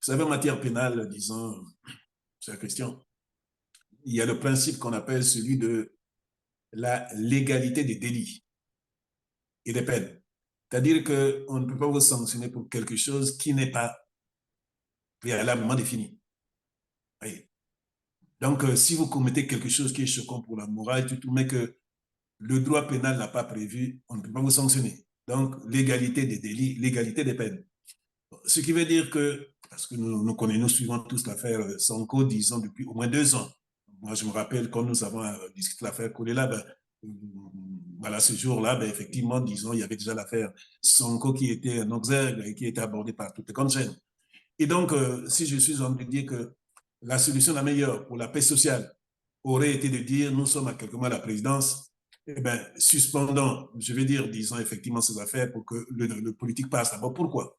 savez, en matière pénale, disons, c'est Christian, il y a le principe qu'on appelle celui de la légalité des délits et des peines. C'est-à-dire qu'on ne peut pas vous sanctionner pour quelque chose qui n'est pas préalablement défini. Oui. Donc, si vous commettez quelque chose qui est choquant pour la morale, tout, mais que le droit pénal n'a pas prévu, on ne peut pas vous sanctionner. Donc, l'égalité des délits, l'égalité des peines. Ce qui veut dire que, parce que nous suivons tous l'affaire Sonko, disons, depuis au moins 2 ans. Moi, je me rappelle quand nous avons discuté l'affaire Kolela, voilà, ce jour-là, effectivement, disons, il y avait déjà l'affaire Sonko qui était un exergue et qui était abordé par toutes les grandes chaînes. Et donc, si je suis en train de dire que la solution la meilleure pour la paix sociale aurait été de dire, nous sommes à quelques mois de la présidence, eh bien, suspendons, je vais dire, disons effectivement ces affaires pour que le politique passe d'abord. Pourquoi?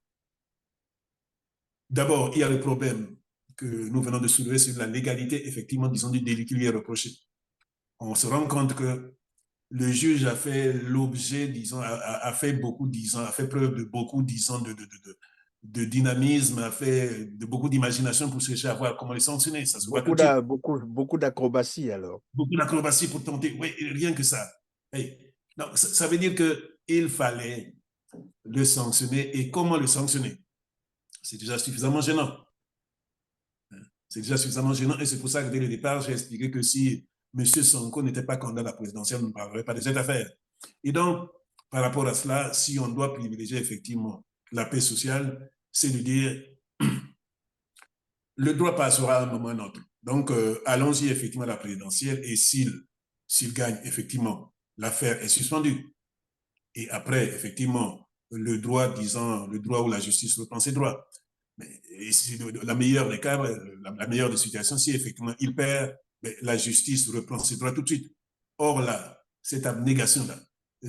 D'abord, il y a le problème que nous venons de soulever sur la légalité, effectivement, disons, du délit qui lui est reproché. On se rend compte que le juge a fait l'objet, disons, a fait beaucoup, disons, a fait preuve de beaucoup, disons, de dynamisme, a fait de beaucoup d'imagination pour chercher à voir comment les sanctionner. Ça se voit tout de suite. Beaucoup d'acrobatie alors. Beaucoup d'acrobatie pour tenter. Oui, rien que ça. Hey. Donc, ça veut dire qu'il fallait le sanctionner. Et comment le sanctionner? C'est déjà suffisamment gênant. C'est déjà suffisamment gênant. Et c'est pour ça que dès le départ, j'ai expliqué que si M. Sonko n'était pas candidat à la présidentielle, on ne parlerait pas de cette affaire. Et donc, par rapport à cela, si on doit privilégier effectivement la paix sociale, c'est de dire le droit passera à un moment ou à un autre. Donc, allons-y effectivement à la présidentielle et s'il gagne, effectivement, l'affaire est suspendue. Et après, effectivement, le droit, disant, le droit où la justice reprend ses droits. Mais la meilleure des cas, la meilleure des situations, si effectivement il perd, la justice reprend ses droits tout de suite. Or là, cette abnégation-là,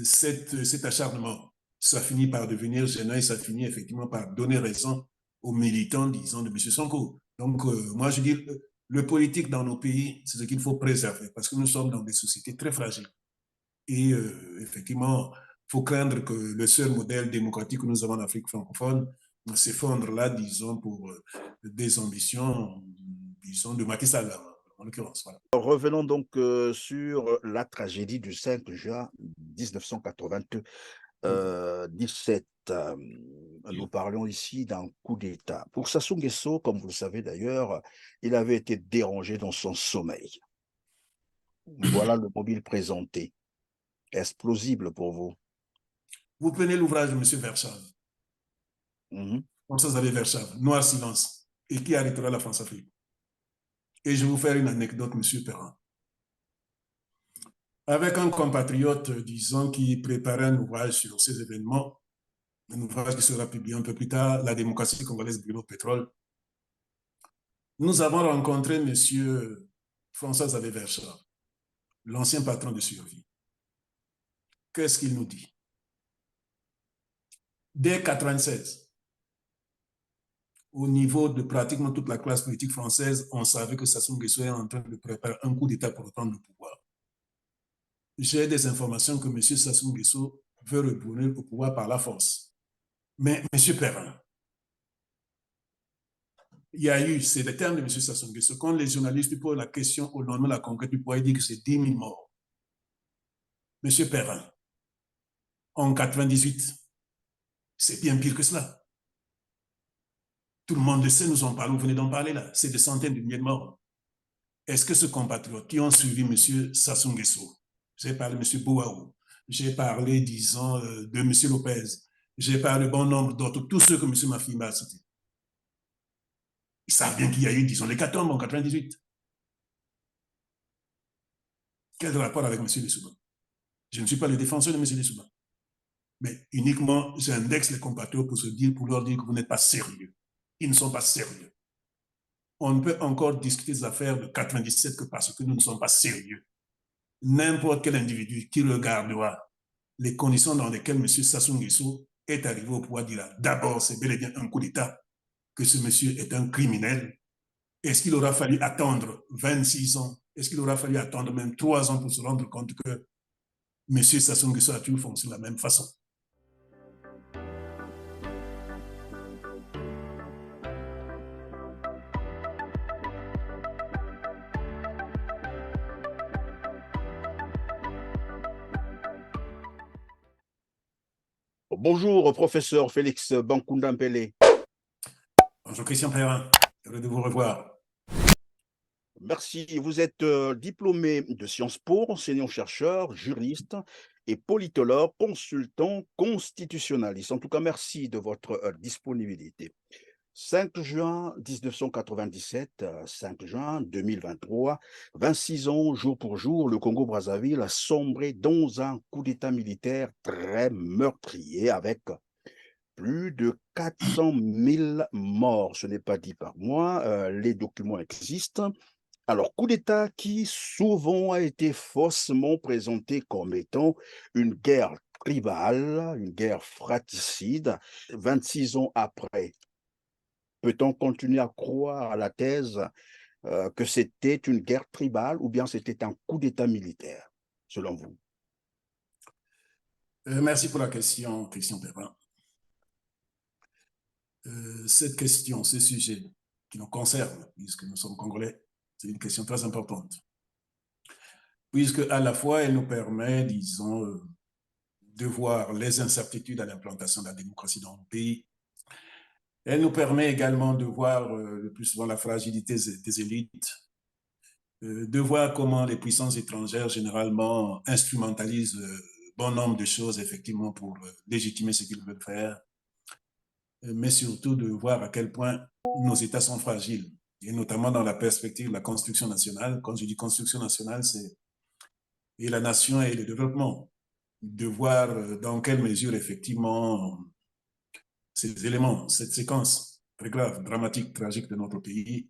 cet acharnement, ça finit par devenir gênant et ça finit effectivement par donner raison aux militants, disons, de M. Sonko. Donc, moi, je dis, le politique dans nos pays, c'est ce qu'il faut préserver parce que nous sommes dans des sociétés très fragiles. Et effectivement, il faut craindre que le seul modèle démocratique que nous avons en Afrique francophone s'effondre là, disons, pour des ambitions, disons, de Macky Sall, en l'occurrence. Voilà. Revenons donc sur la tragédie du 5 juin 1997. Nous parlons ici d'un coup d'État. Pour Sassou Nguesso, comme vous le savez d'ailleurs, il avait été dérangé dans son sommeil. Voilà le mobile présenté. Est-ce plausible pour vous? Vous prenez l'ouvrage de M. Verschave, François Xavier Verschave, Noir Silence, et qui arrêtera la France-Afrique. Et je vais vous faire une anecdote, M. Perrin. Avec un compatriote, disons, qui préparait un ouvrage sur ces événements, un ouvrage qui sera publié un peu plus tard, La démocratie congolaise brûle au pétrole, nous avons rencontré M. François Xavier Verschave, l'ancien patron de Survie. Qu'est-ce qu'il nous dit? Dès 1996, au niveau de pratiquement toute la classe politique française, on savait que Sassou Nguesso est en train de préparer un coup d'État pour reprendre le pouvoir. J'ai des informations que M. Sassou Nguesso veut retourner au pouvoir par la force. Mais M. Perrin, il y a eu, c'est le terme de M. Sassou Nguesso, quand les journalistes posent la question au lendemain de la conquête du pouvoir, il dit que c'est 10 000 morts. M. Perrin, en 98, c'est bien pire que cela. Tout le monde le sait, nous en parlons, vous venez d'en parler là. C'est des centaines de milliers de morts. Est-ce que ce compatriote qui ont suivi M. Sassou Nguesso, j'ai parlé de M. Bouaou, j'ai parlé, disons, de M. Lopez, j'ai parlé de bon nombre d'autres, tous ceux que M. Mafima a cités, ils savent bien qu'il y a eu, disons, l'hécatombe en 98. Quel rapport avec M. Lissouba? Je ne suis pas le défenseur de M. Lissouba. Mais uniquement, j'indexe les compatriotes pour leur dire que vous n'êtes pas sérieux. Ils ne sont pas sérieux. On ne peut encore discuter des affaires de 97 que parce que nous ne sommes pas sérieux. N'importe quel individu qui regardera les conditions dans lesquelles M. Sassou Nguesso est arrivé au pouvoir dira d'abord, c'est bel et bien un coup d'État, que ce monsieur est un criminel. Est-ce qu'il aura fallu attendre 26 ans? Est-ce qu'il aura fallu attendre même 3 ans pour se rendre compte que M. Sassou Nguesso a toujours fonctionné de la même façon? Bonjour, professeur Félix Bankunda Mpele. Bonjour Christian Perrin, heureux de vous revoir. Merci. Vous êtes diplômé de Sciences Po, enseignant-chercheur, juriste et politologue, consultant constitutionnaliste. En tout cas, merci de votre disponibilité. 5 juin 1997, 5 juin 2023, 26 ans jour pour jour, le Congo-Brazzaville a sombré dans un coup d'État militaire très meurtrier avec plus de 400 000 morts. Ce n'est pas dit par moi, les documents existent. Alors, coup d'État qui souvent a été faussement présenté comme étant une guerre tribale, une guerre fratricide. 26 ans après, peut-on continuer à croire à la thèse que c'était une guerre tribale ou bien c'était un coup d'État militaire, selon vous? Merci pour la question, Christian Perrin. Cette question, ce sujet qui nous concerne, puisque nous sommes Congolais, c'est une question très importante, puisque à la fois elle nous permet, disons, de voir les incertitudes à l'implantation de la démocratie dans le pays. Elle nous permet également de voir le plus souvent la fragilité des élites, de voir comment les puissances étrangères généralement instrumentalisent bon nombre de choses effectivement pour légitimer ce qu'ils veulent faire, mais surtout de voir à quel point nos États sont fragiles, et notamment dans la perspective de la construction nationale. Quand je dis construction nationale, c'est et la nation et le développement, de voir dans quelle mesure effectivement ces éléments, cette séquence très grave, dramatique, tragique de notre pays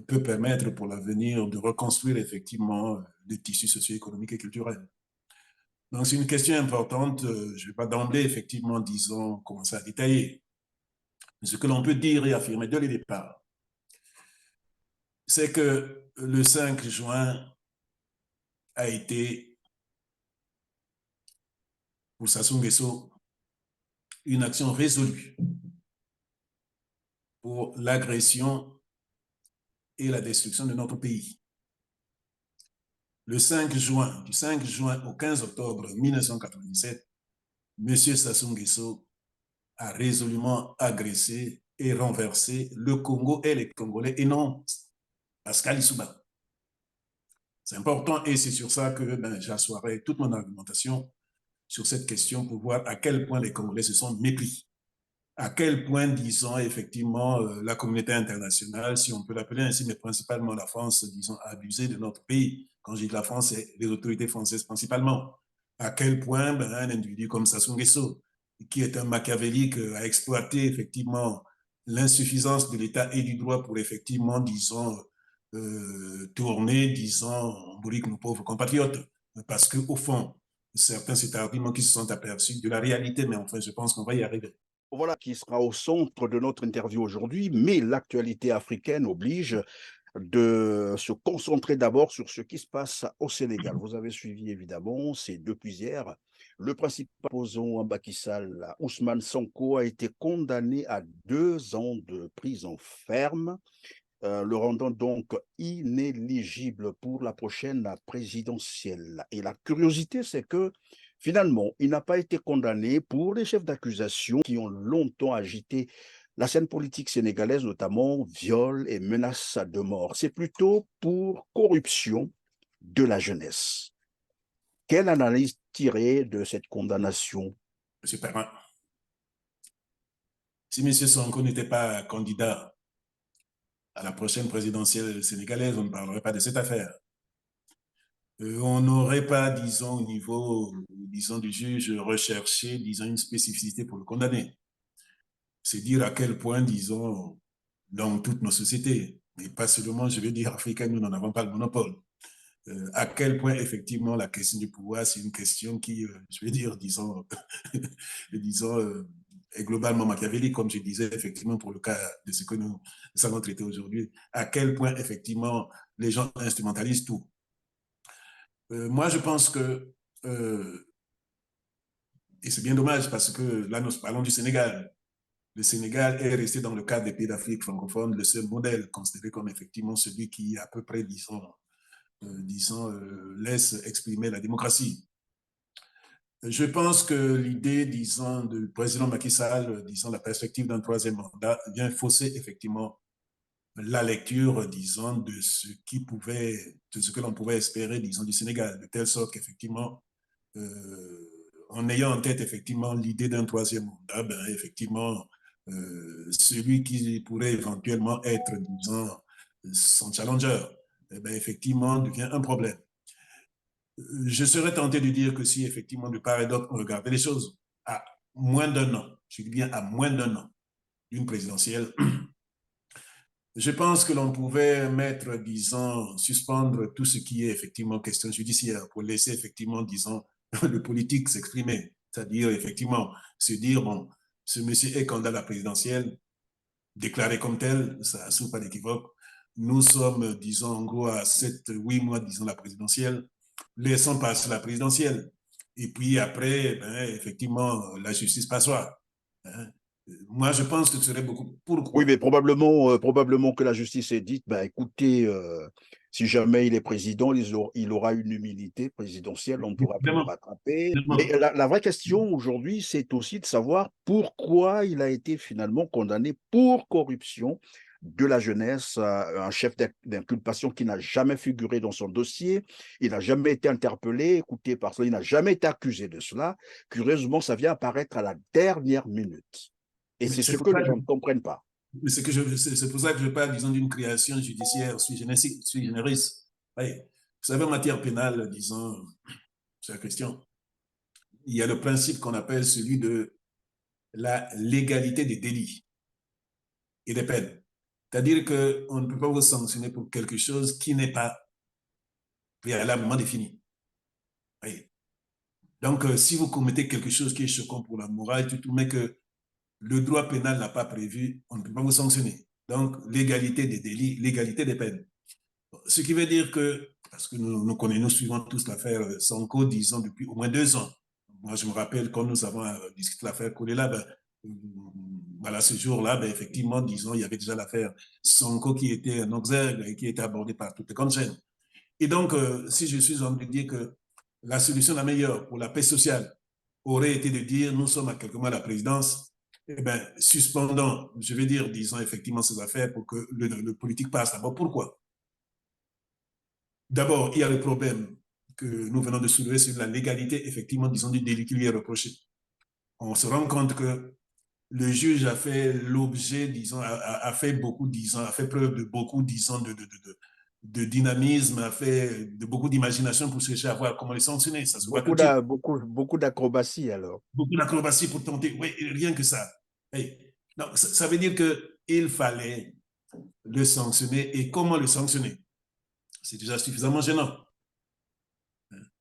peut permettre pour l'avenir de reconstruire effectivement le tissu socio-économique et culturel. Donc c'est une question importante. Je ne vais pas d'emblée effectivement, disons, commencer à détailler. Ce que l'on peut dire et affirmer dès le départ, c'est que le 5 juin a été, pour Sassou Nguesso, une action résolue pour l'agression et la destruction de notre pays. Le 5 juin, du 5 juin au 15 octobre 1997, M. Sassou Nguesso a résolument agressé et renversé le Congo et les Congolais, et non Pascal Lissouba. C'est important et c'est sur ça que j'assoirai toute mon argumentation sur cette question pour voir à quel point les Congolais se sont mépris, à quel point, disons, effectivement, la communauté internationale, si on peut l'appeler ainsi, mais principalement la France, disons, a abusé de notre pays. Quand je dis la France, c'est les autorités françaises principalement. À quel point un individu comme Sassou Nguesso, qui est un machiavélique, a exploité effectivement l'insuffisance de l'État et du droit pour effectivement, disons, tourner, disons, en bourrique nos pauvres compatriotes. Parce qu'au fond, certains, c'est un argument qui se sont aperçus de la réalité, mais enfin, je pense qu'on va y arriver. Voilà qui sera au centre de notre interview aujourd'hui, mais l'actualité africaine oblige de se concentrer d'abord sur ce qui se passe au Sénégal. Vous avez suivi évidemment, c'est depuis hier, le principal opposant à Macky Sall, Ousmane Sonko, a été condamné à 2 ans de prison ferme, le rendant donc inéligible pour la prochaine présidentielle. Et la curiosité, c'est que finalement, il n'a pas été condamné pour les chefs d'accusation qui ont longtemps agité la scène politique sénégalaise, notamment viol et menaces de mort. C'est plutôt pour corruption de la jeunesse. Quelle analyse tirer de cette condamnation? Monsieur Perrin, si M. Sonko n'était pas candidat à la prochaine présidentielle sénégalaise, on ne parlerait pas de cette affaire. On n'aurait pas, disons, au niveau, disons, du juge recherché, disons, une spécificité pour le condamner. C'est dire à quel point, disons, dans toutes nos sociétés, et pas seulement, je vais dire, africaines, nous n'en avons pas le monopole. À quel point, effectivement, la question du pouvoir, c'est une question qui, je vais dire, disons, disons est globalement machiavélique, comme je disais, effectivement, pour le cas de ce que nous allons traiter aujourd'hui. À quel point, effectivement, les gens instrumentalisent tout. Moi, je pense que, et c'est bien dommage parce que là, nous parlons du Sénégal. Le Sénégal est resté dans le cadre des pays d'Afrique francophone le seul modèle considéré comme effectivement celui qui, à peu près, disons, laisse exprimer la démocratie. Je pense que l'idée, disons, du président Macky Sall, disons, la perspective d'un troisième mandat, vient fausser effectivement la lecture, disons, de de ce que l'on pouvait espérer, disons, du Sénégal, de telle sorte qu'effectivement, en ayant en tête effectivement l'idée d'un troisième mandat, ben, effectivement, celui qui pourrait éventuellement être, disons, son challenger, eh ben, effectivement, devient un problème. Je serais tenté de dire que si effectivement de part et d'autre on regardait les choses à moins d'un an, je dis bien à moins d'un an d'une présidentielle, je pense que l'on pouvait mettre, disons, suspendre tout ce qui est effectivement question judiciaire pour laisser effectivement, disons, le politique s'exprimer. C'est-à-dire effectivement se dire, bon, ce monsieur est candidat à la présidentielle, déclaré comme tel, ça ne pas d'équivoque. Nous sommes, disons, en gros, à 7, 8 mois, disons, la présidentielle. Laissons passer la présidentielle. Et puis après, ben, effectivement, la justice passera. Hein. Moi, je pense que ce serait beaucoup. Oui, mais Pourquoi? probablement que la justice est dite, ben, écoutez, si jamais il est président, il aura une immunité présidentielle, on ne pourra plus le Évidemment, rattraper. Mais évidemment. la vraie question aujourd'hui, c'est aussi de savoir pourquoi il a été finalement condamné pour corruption de la jeunesse, un chef d'inculpation qui n'a jamais figuré dans son dossier, il n'a jamais été interpellé, écouté par cela, il n'a jamais été accusé de cela. Curieusement, ça vient apparaître à la dernière minute. Et Mais c'est c'est ce pour que ça les que gens ne comprennent pas. c'est pour ça que je parle, disons, d'une création judiciaire sui generis. Oui. Vous savez, en matière pénale, disons, c'est la question. Il y a le principe qu'on appelle celui de la légalité des délits et des peines. C'est-à-dire qu'on ne peut pas vous sanctionner pour quelque chose qui n'est pas préalablement défini. Oui. Donc, si vous commettez quelque chose qui est choquant pour la morale, tout, mais que le droit pénal n'a pas prévu, on ne peut pas vous sanctionner. Donc, légalité des délits, légalité des peines. Ce qui veut dire que, parce que nous suivons tous l'affaire Sonko, disons, depuis au moins 2 ans. Moi, je me rappelle quand nous avons discuté l'affaire Kolela, ben, voilà, ce jour-là, ben, effectivement, disons, il y avait déjà l'affaire Sonko qui était un exergue et qui était abordé par toutes les grandes chaînes. Et donc, si je suis en train de dire que la solution la meilleure pour la paix sociale aurait été de dire, nous sommes à quelques mois de la présidence, eh bien, suspendant, je vais dire, disons effectivement ces affaires pour que le politique passe d'abord. Pourquoi? D'abord, il y a le problème que nous venons de soulever sur la légalité, effectivement, disons, du délit qui lui est reproché. On se rend compte que le juge a fait l'objet, disons, a fait beaucoup, disons, a fait preuve de beaucoup, disons, de dynamisme, a fait de beaucoup d'imagination pour chercher à voir comment les sanctionner. Ça se voit tout de suite. Beaucoup d'acrobatie alors. Beaucoup d'acrobatie pour tenter. Oui, rien que ça. Hey. Donc, ça veut dire qu'il fallait le sanctionner. Et comment le sanctionner? C'est déjà suffisamment gênant.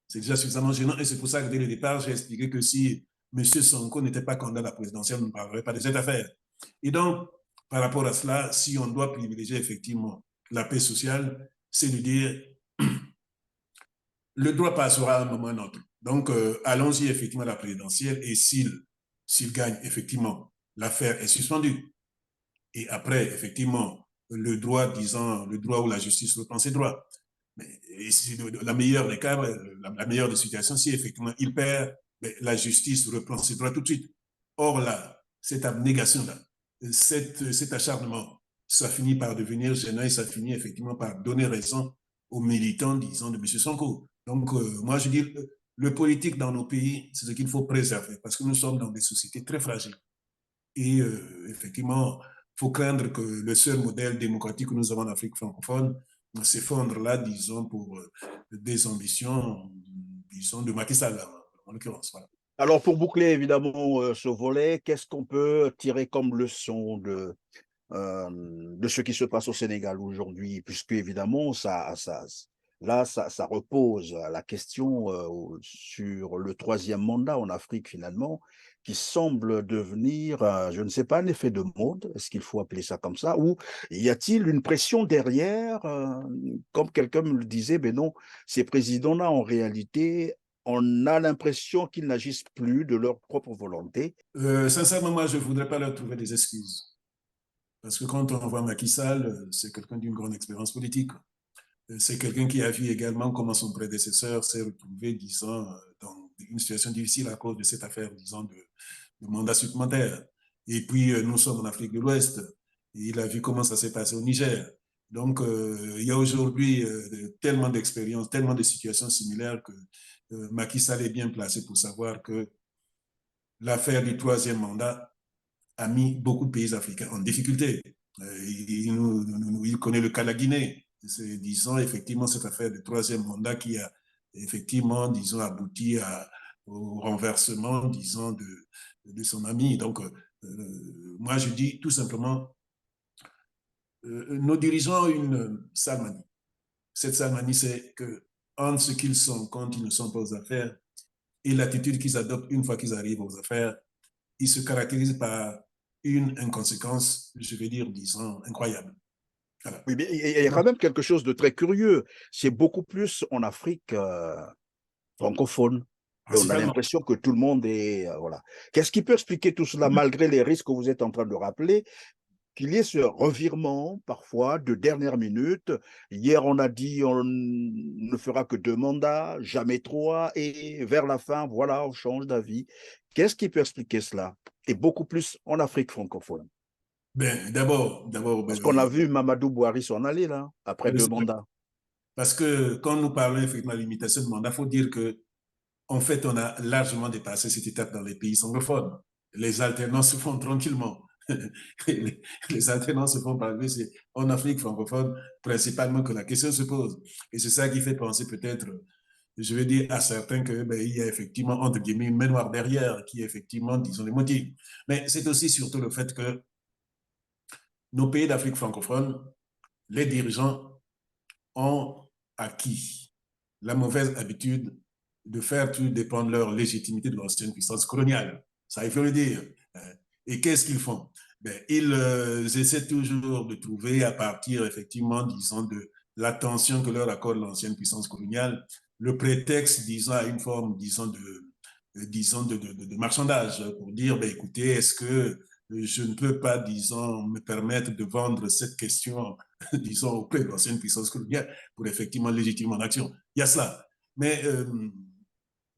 C'est déjà suffisamment gênant et c'est pour ça que dès le départ, j'ai expliqué que si M. Sonko n'était pas candidat à la présidentielle, on ne parlerait pas de cette affaire. Et donc, par rapport à cela, si on doit privilégier effectivement la paix sociale, c'est de dire le droit passera à un moment ou à un autre. Donc, allons-y effectivement à la présidentielle et s'il gagne, effectivement, l'affaire est suspendue. Et après, effectivement, le droit, disant le droit où la justice reprend ses droits. Mais la meilleure des cas, la meilleure des situations, si effectivement il perd, la justice reprend ses droits tout de suite. Or là, cette abnégation-là, cet acharnement, ça finit par devenir gênant et ça finit effectivement par donner raison aux militants, disons, de M. Sonko. Donc, moi, je dis, le politique dans nos pays, c'est ce qu'il faut préserver parce que nous sommes dans des sociétés très fragiles. Et effectivement, il faut craindre que le seul modèle démocratique que nous avons en Afrique francophone s'effondre là, disons, pour des ambitions, disons, de Macky Sall, en l'occurrence. Voilà. Alors pour boucler évidemment ce volet, qu'est-ce qu'on peut tirer comme leçon de ce qui se passe au Sénégal aujourd'hui, puisque évidemment, ça repose à la question sur le troisième mandat en Afrique finalement, qui semble devenir, je ne sais pas, un effet de mode, est-ce qu'il faut appeler ça comme ça, ou y a-t-il une pression derrière, comme quelqu'un me le disait, ben non, ces présidents-là, en réalité, on a l'impression qu'ils n'agissent plus de leur propre volonté. Sincèrement, moi, je ne voudrais pas leur trouver des excuses. Parce que quand on voit Macky Sall, c'est quelqu'un d'une grande expérience politique. C'est quelqu'un qui a vu également comment son prédécesseur s'est retrouvé, disons, dans une situation difficile à cause de cette affaire, disons, de mandat supplémentaire. Et puis, nous sommes en Afrique de l'Ouest. Il a vu comment ça s'est passé au Niger. Donc, il y a aujourd'hui tellement d'expériences, tellement de situations similaires que Macky Sall est bien placé pour savoir que l'affaire du troisième mandat a mis beaucoup de pays africains en difficulté. Il connaît le cas de la Guinée. C'est, disons, effectivement, cette affaire du troisième mandat qui a effectivement, disons, abouti au renversement, disons, de son ami. Donc, moi, je dis tout simplement, nos dirigeants ont une salmanie. Cette salmanie, c'est que entre ce qu'ils sont quand ils ne sont pas aux affaires et l'attitude qu'ils adoptent une fois qu'ils arrivent aux affaires, ils se caractérisent par une inconséquence, je vais dire, disons, incroyable. Voilà. Oui, mais il y a quand même quelque chose de très curieux. C'est beaucoup plus en Afrique francophone. Et on a Principalement. l'impression que tout le monde est... voilà. Qu'est-ce qui peut expliquer tout cela, malgré les risques que vous êtes en train de rappeler, qu'il y ait ce revirement, parfois, de dernière minute? Hier, on a dit on ne fera que 2 mandats, jamais 3, et vers la fin, voilà, on change d'avis. Qu'est-ce qui peut expliquer cela? Et beaucoup plus en Afrique francophone. Ben, d'abord, Parce qu'on a vu Mamadou Bouhari s'en aller, là, après 2 mandats. parce que quand nous parlons effectivement de limitation de mandat, il faut dire que en fait, on a largement dépassé cette étape dans les pays anglophones. Les alternances se font tranquillement. Les alternances se font par exemple, c'est en Afrique francophone principalement que la question se pose. Et c'est ça qui fait penser peut-être, je veux dire à certains que ben, il y a effectivement entre guillemets une main noire derrière qui effectivement disons les motifs. Mais c'est aussi surtout le fait que nos pays d'Afrique francophone, les dirigeants ont acquis la mauvaise habitude de faire tout dépendre leur légitimité de l'ancienne puissance coloniale. Ça, il faut le dire. Et qu'est-ce qu'ils font? Ben, ils essaient toujours de trouver, à partir, effectivement, disons, de l'attention que leur accorde l'ancienne puissance coloniale, le prétexte, disons, à une forme, disons, de marchandage pour dire, ben, écoutez, est-ce que je ne peux pas, disons, me permettre de vendre cette question, disons, auprès de l'ancienne puissance coloniale pour effectivement légitimer mon action. Il y a cela. Mais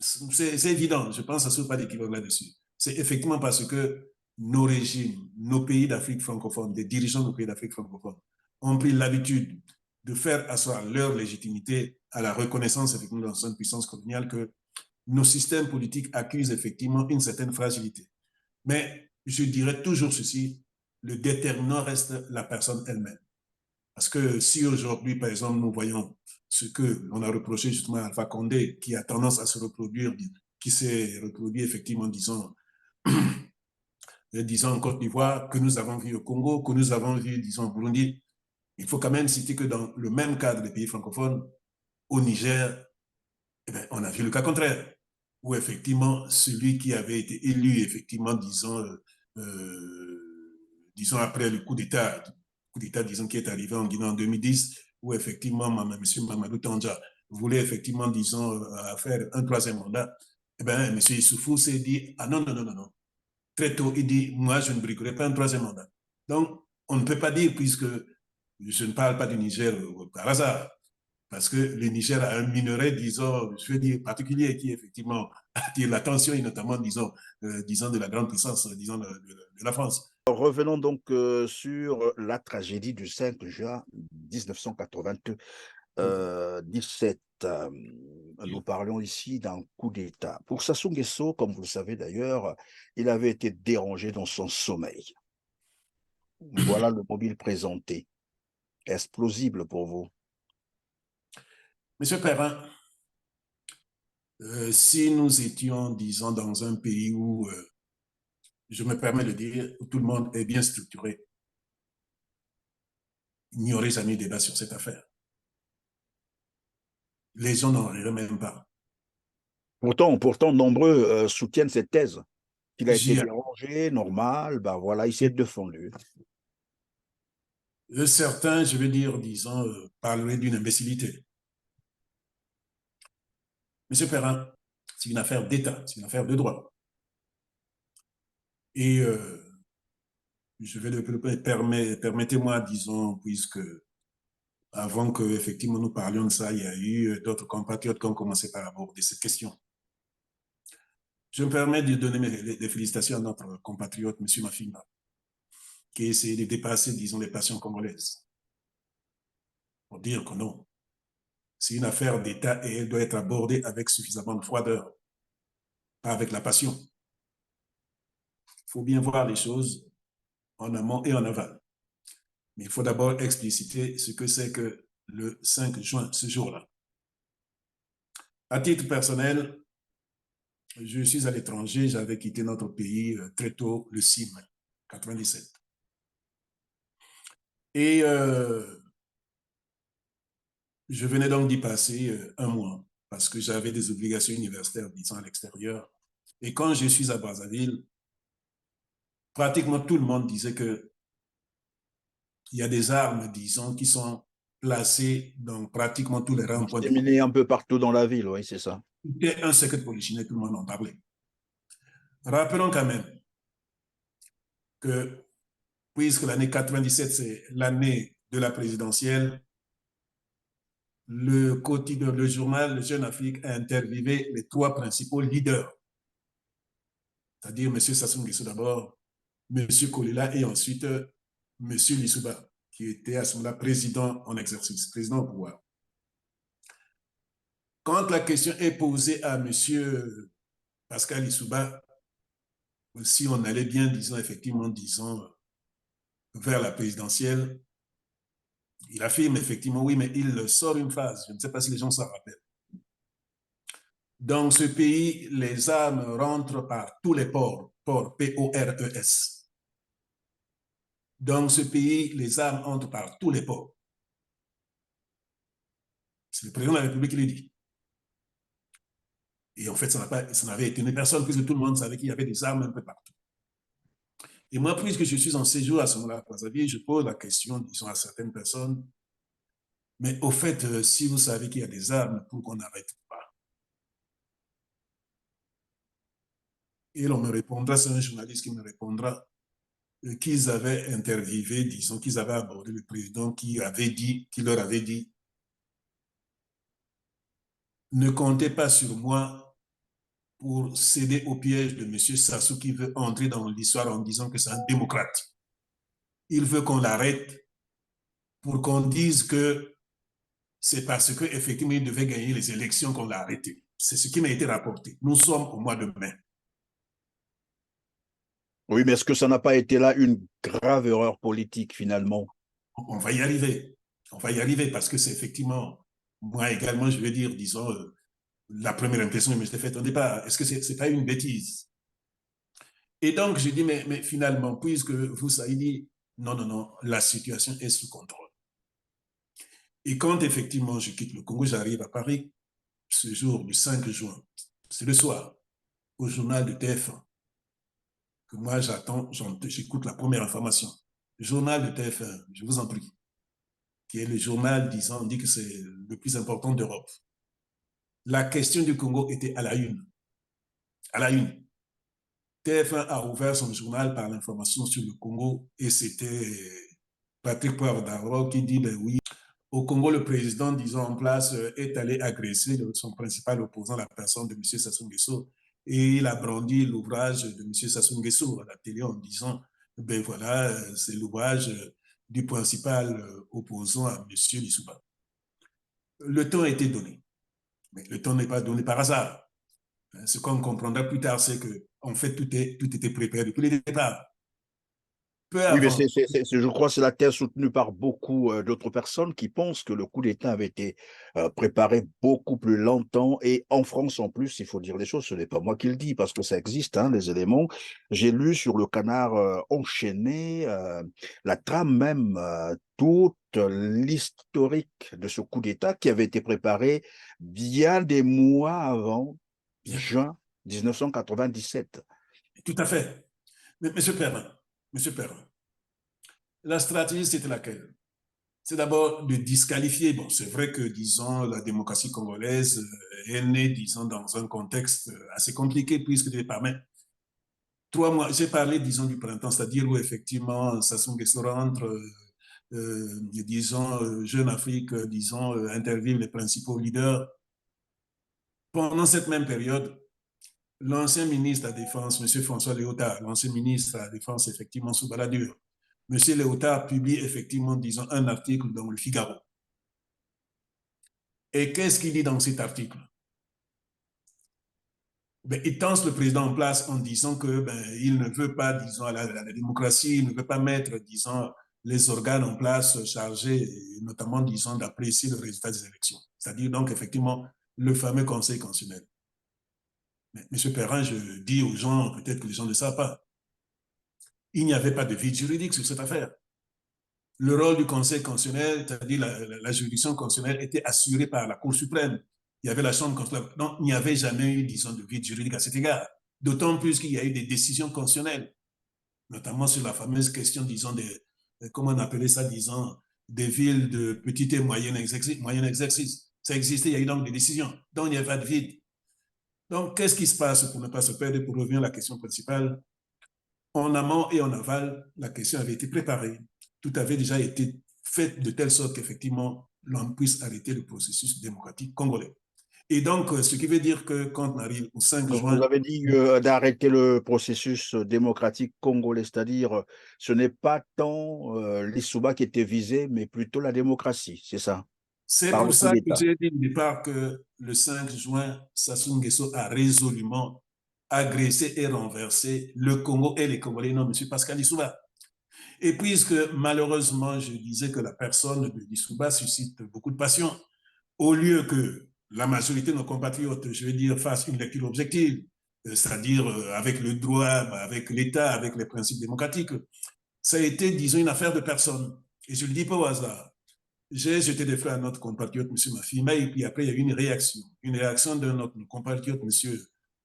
c'est évident, je pense que ça ne se pas d'équivoque là-dessus. C'est effectivement parce que nos régimes, nos pays d'Afrique francophone, des dirigeants de nos pays d'Afrique francophone, ont pris l'habitude de faire asseoir leur légitimité à la reconnaissance effectivement de l'ancienne puissance coloniale que nos systèmes politiques accusent effectivement une certaine fragilité. Mais je dirais toujours ceci, le déterminant reste la personne elle-même. Parce que si aujourd'hui, par exemple, nous voyons ce que l'on a reproché justement à Alpha Condé, qui a tendance à se reproduire, qui s'est reproduit effectivement, disons, disons en Côte d'Ivoire, que nous avons vu au Congo, que nous avons vu, disons, au Burundi, il faut quand même citer que dans le même cadre des pays francophones, au Niger, eh bien, on a vu le cas contraire, où effectivement, celui qui avait été élu, effectivement, disons après le coup d'État, disons, qui est arrivé en Guinée en 2010, où effectivement, M. Mamadou Tandja voulait effectivement, disons, faire un troisième mandat, eh bien, M. Issoufou s'est dit, ah non, non, non, non, non. Très tôt, il dit, moi, je ne bricolerai pas un troisième mandat. Donc, on ne peut pas dire, puisque je ne parle pas du Niger par hasard, parce que le Niger a un minerai, disons, je veux dire, particulier, qui effectivement attire l'attention, et notamment, disons, de la grande puissance, disons, de la France. Revenons donc sur la tragédie du 5 juin 1997. Nous parlons ici d'un coup d'État. Pour Sassou Nguesso, comme vous le savez d'ailleurs, il avait été dérangé dans son sommeil. Voilà le mobile présenté. Est-ce plausible pour vous? Monsieur Perrin, si nous étions, disons, dans un pays où, je me permets de dire, où tout le monde est bien structuré, il n'y aurait jamais de débat sur cette affaire. Les gens n'en riraient même pas. Pourtant, nombreux soutiennent cette thèse, qu'il a été J'y dérangé, normal, ben voilà, il s'est défendu. Certains, je veux dire, disons, parleraient d'une imbécilité. Monsieur Perrin, c'est une affaire d'État, c'est une affaire de droit. Et je vais permettez-moi, disons, puisque avant que effectivement nous parlions de ça, il y a eu d'autres compatriotes qui ont commencé par aborder cette question. Je me permets de donner des félicitations à notre compatriote, M. Mafinga, qui a essayé de dépasser, disons, les passions congolaises. Pour dire que non, c'est une affaire d'État et elle doit être abordée avec suffisamment de froideur, pas avec la passion. Il faut bien voir les choses en amont et en aval. Mais il faut d'abord expliciter ce que c'est que le 5 juin, ce jour-là. À titre personnel, je suis à l'étranger, j'avais quitté notre pays très tôt, le 6 mai 97. Et je venais donc d'y passer un mois parce que j'avais des obligations universitaires, disons, à l'extérieur. Et quand je suis à Brazzaville, pratiquement tout le monde disait que il y a des armes, disons, qui sont placées dans pratiquement tous les ronds-points de Bamako. Disséminé un peu partout dans la ville, oui, c'est ça. C'était un secret polichinelle, tout le monde en parlait. Rappelons quand même que, puisque l'année 97, c'est l'année de la présidentielle, le quotidien, le journal Le Jeune Afrique a interviewé les trois principaux leaders, c'est-à-dire M. Sassou Nguesso d'abord, M. Kolila et ensuite M. Lissouba, qui était à ce moment-là président en exercice, président au pouvoir. Quand la question est posée à M. Pascal Lissouba, si on allait bien, disons, effectivement, disons, vers la présidentielle, il affirme effectivement, oui, mais il sort une phrase, je ne sais pas si les gens s'en rappellent. Dans ce pays, les armes rentrent par tous les ports, ports P-O-R-E-S. Dans ce pays, les armes entrent par tous les ports. C'est le président de la République qui le dit. Et en fait, ça n'avait étonné personne, puisque tout le monde savait qu'il y avait des armes un peu partout. Et moi, puisque je suis en séjour à ce moment-là à Brazzaville, je pose la question, disons, à certaines personnes, mais au fait, si vous savez qu'il y a des armes, pourquoi on n'arrête pas? Et l'on me répondra, c'est un journaliste qui me répondra, qu'ils avaient interviewé, disons, qu'ils avaient abordé le président qui leur avait dit, ne comptez pas sur moi pour céder au piège de M. Sassou qui veut entrer dans l'histoire en disant que c'est un démocrate. Il veut qu'on l'arrête pour qu'on dise que c'est parce qu'effectivement, il devait gagner les élections qu'on l'a arrêté. C'est ce qui m'a été rapporté. Nous sommes au mois de mai. Oui, mais est-ce que ça n'a pas été là une grave erreur politique finalement? On va y arriver. On va y arriver parce que c'est effectivement, moi également, je vais dire, disons, la première impression que je m'étais faite au départ. Est-ce que c'est pas une bêtise? Et donc, je dis, mais finalement, puisque vous savez dit, non, non, non, la situation est sous contrôle. Et quand effectivement je quitte le Congo, j'arrive à Paris, ce jour du 5 juin, c'est le soir, au journal de TF1, que moi j'attends, j'écoute la première information. Le journal de TF1, je vous en prie, qui est le journal disant, on dit que c'est le plus important d'Europe. La question du Congo était à la une. À la une. TF1 a ouvert son journal par l'information sur le Congo et c'était Patrick Poivre qui dit, ben oui, au Congo, le président, disons, en place, est allé agresser son principal opposant, la personne de M. Sassou Nguesso. Et il a brandi l'ouvrage de M. Sassou Nguesso à la télé en disant, ben voilà, c'est l'ouvrage du principal opposant à M. Lissouba. Le temps a été donné. Mais le temps n'est pas donné par hasard. Ce qu'on comprendra plus tard, c'est que, en fait, tout était préparé depuis le départ. Peu Oui, mais avant. je crois que c'est la thèse soutenue par beaucoup d'autres personnes qui pensent que le coup d'État avait été préparé beaucoup plus longtemps. Et en France, en plus, il faut dire les choses, ce n'est pas moi qui le dis, parce que ça existe, hein, les éléments. J'ai lu sur le canard enchaîné la trame même, toute l'historique de ce coup d'État qui avait été préparé bien des mois avant Bien, juin 1997. tout à fait. Mais, Monsieur Perrin, la stratégie, c'était laquelle? C'est d'abord de disqualifier. Bon, c'est vrai que, disons, la démocratie congolaise est née, disons, dans un contexte assez compliqué, puisque départ, mais 3 mois, j'ai parlé, disons, du printemps, c'est-à-dire où effectivement Sassou Nguesso rentre, disons, Jeune Afrique, disons, interviewe les principaux leaders. Pendant cette même période, l'ancien ministre de la Défense, M. François Léotard, l'ancien ministre de la Défense, effectivement, sous Balladur, M. Léotard publie effectivement, disons, un article dans le Figaro. Et qu'est-ce qu'il dit dans cet article? Ben, il tense le président en place en disant que il ne veut pas, disons, la démocratie, il ne veut pas mettre, disons, les organes en place chargés, notamment, disons, d'apprécier le résultat des élections. C'est-à-dire, donc, effectivement, le fameux Conseil constitutionnel. Mais, M. Perrin, je dis aux gens, peut-être que les gens ne savent pas, il n'y avait pas de vide juridique sur cette affaire. Le rôle du Conseil constitutionnel, c'est-à-dire la juridiction constitutionnelle, était assurée par la Cour suprême. Il y avait la Chambre constitutionnelle. Donc, il n'y avait jamais eu, disons, de vide juridique à cet égard. D'autant plus qu'il y a eu des décisions constitutionnelles, notamment sur la fameuse question, disons, comment on appelait ça, disons, des villes de petit et moyen exercice. Ça existait, il y a eu donc des décisions. Donc, il n'y avait pas de vide. Donc, qu'est-ce qui se passe pour ne pas se perdre, pour revenir à la question principale? En amont et en aval, la question avait été préparée. Tout avait déjà été fait de telle sorte qu'effectivement, l'on puisse arrêter le processus démocratique congolais. Et donc, ce qui veut dire que quand on arrive au 5 Vous juin, avez dit d'arrêter le processus démocratique congolais, c'est-à-dire ce n'est pas tant l'Issouba qui était visé, mais plutôt la démocratie, c'est ça, c'est par le pour coup ça que d'État. j'ai dit au départ que le 5 juin, Sassou Nguesso a résolument agressé et renversé le Congo et les Congolais, non, M. Pascal Issouba. Et puisque malheureusement, je disais que la personne de Issouba suscite beaucoup de passion, au lieu que la majorité de nos compatriotes, je veux dire, fassent une lecture objective, c'est-à-dire avec le droit, avec l'État, avec les principes démocratiques, ça a été, disons, une affaire de personne. Et je ne le dis pas au hasard. J'ai jeté des fleurs à notre compatriote, M. Mafima, et puis après, il y a eu une réaction de notre compatriote, M.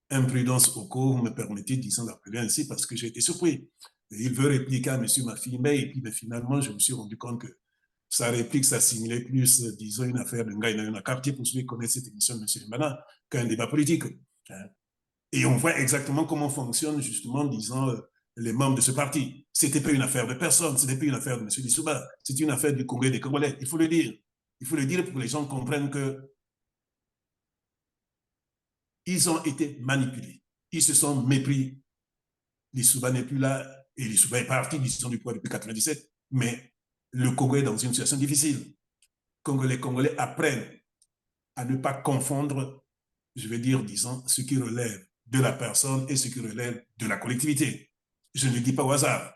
Imprudence Oko, vous me permettez, disons, d'appeler ainsi, parce que j'ai été surpris. Et il veut répliquer à M. Mafima, et puis finalement, je me suis rendu compte que sa réplique s'assimilait plus, disons, une affaire de Ngaïna Nakarti, pour ceux qui connaissent cette émission de M. Mbana, qu'un débat politique. Et on voit exactement comment fonctionnent, justement, disons, les membres de ce parti. Ce n'était pas une affaire de personne, ce n'était pas une affaire de M. Dissouba, c'est une affaire du Congrès des Congolais. Il faut le dire. Il faut le dire pour que les gens comprennent qu'ils ont été manipulés. Ils se sont mépris. Dissouba n'est plus là, et Dissouba est parti, disons, du pouvoir depuis 1997, mais le Congo est dans une situation difficile. Les Congolais apprennent à ne pas confondre, je vais dire, disons, ce qui relève de la personne et ce qui relève de la collectivité. Je ne le dis pas au hasard.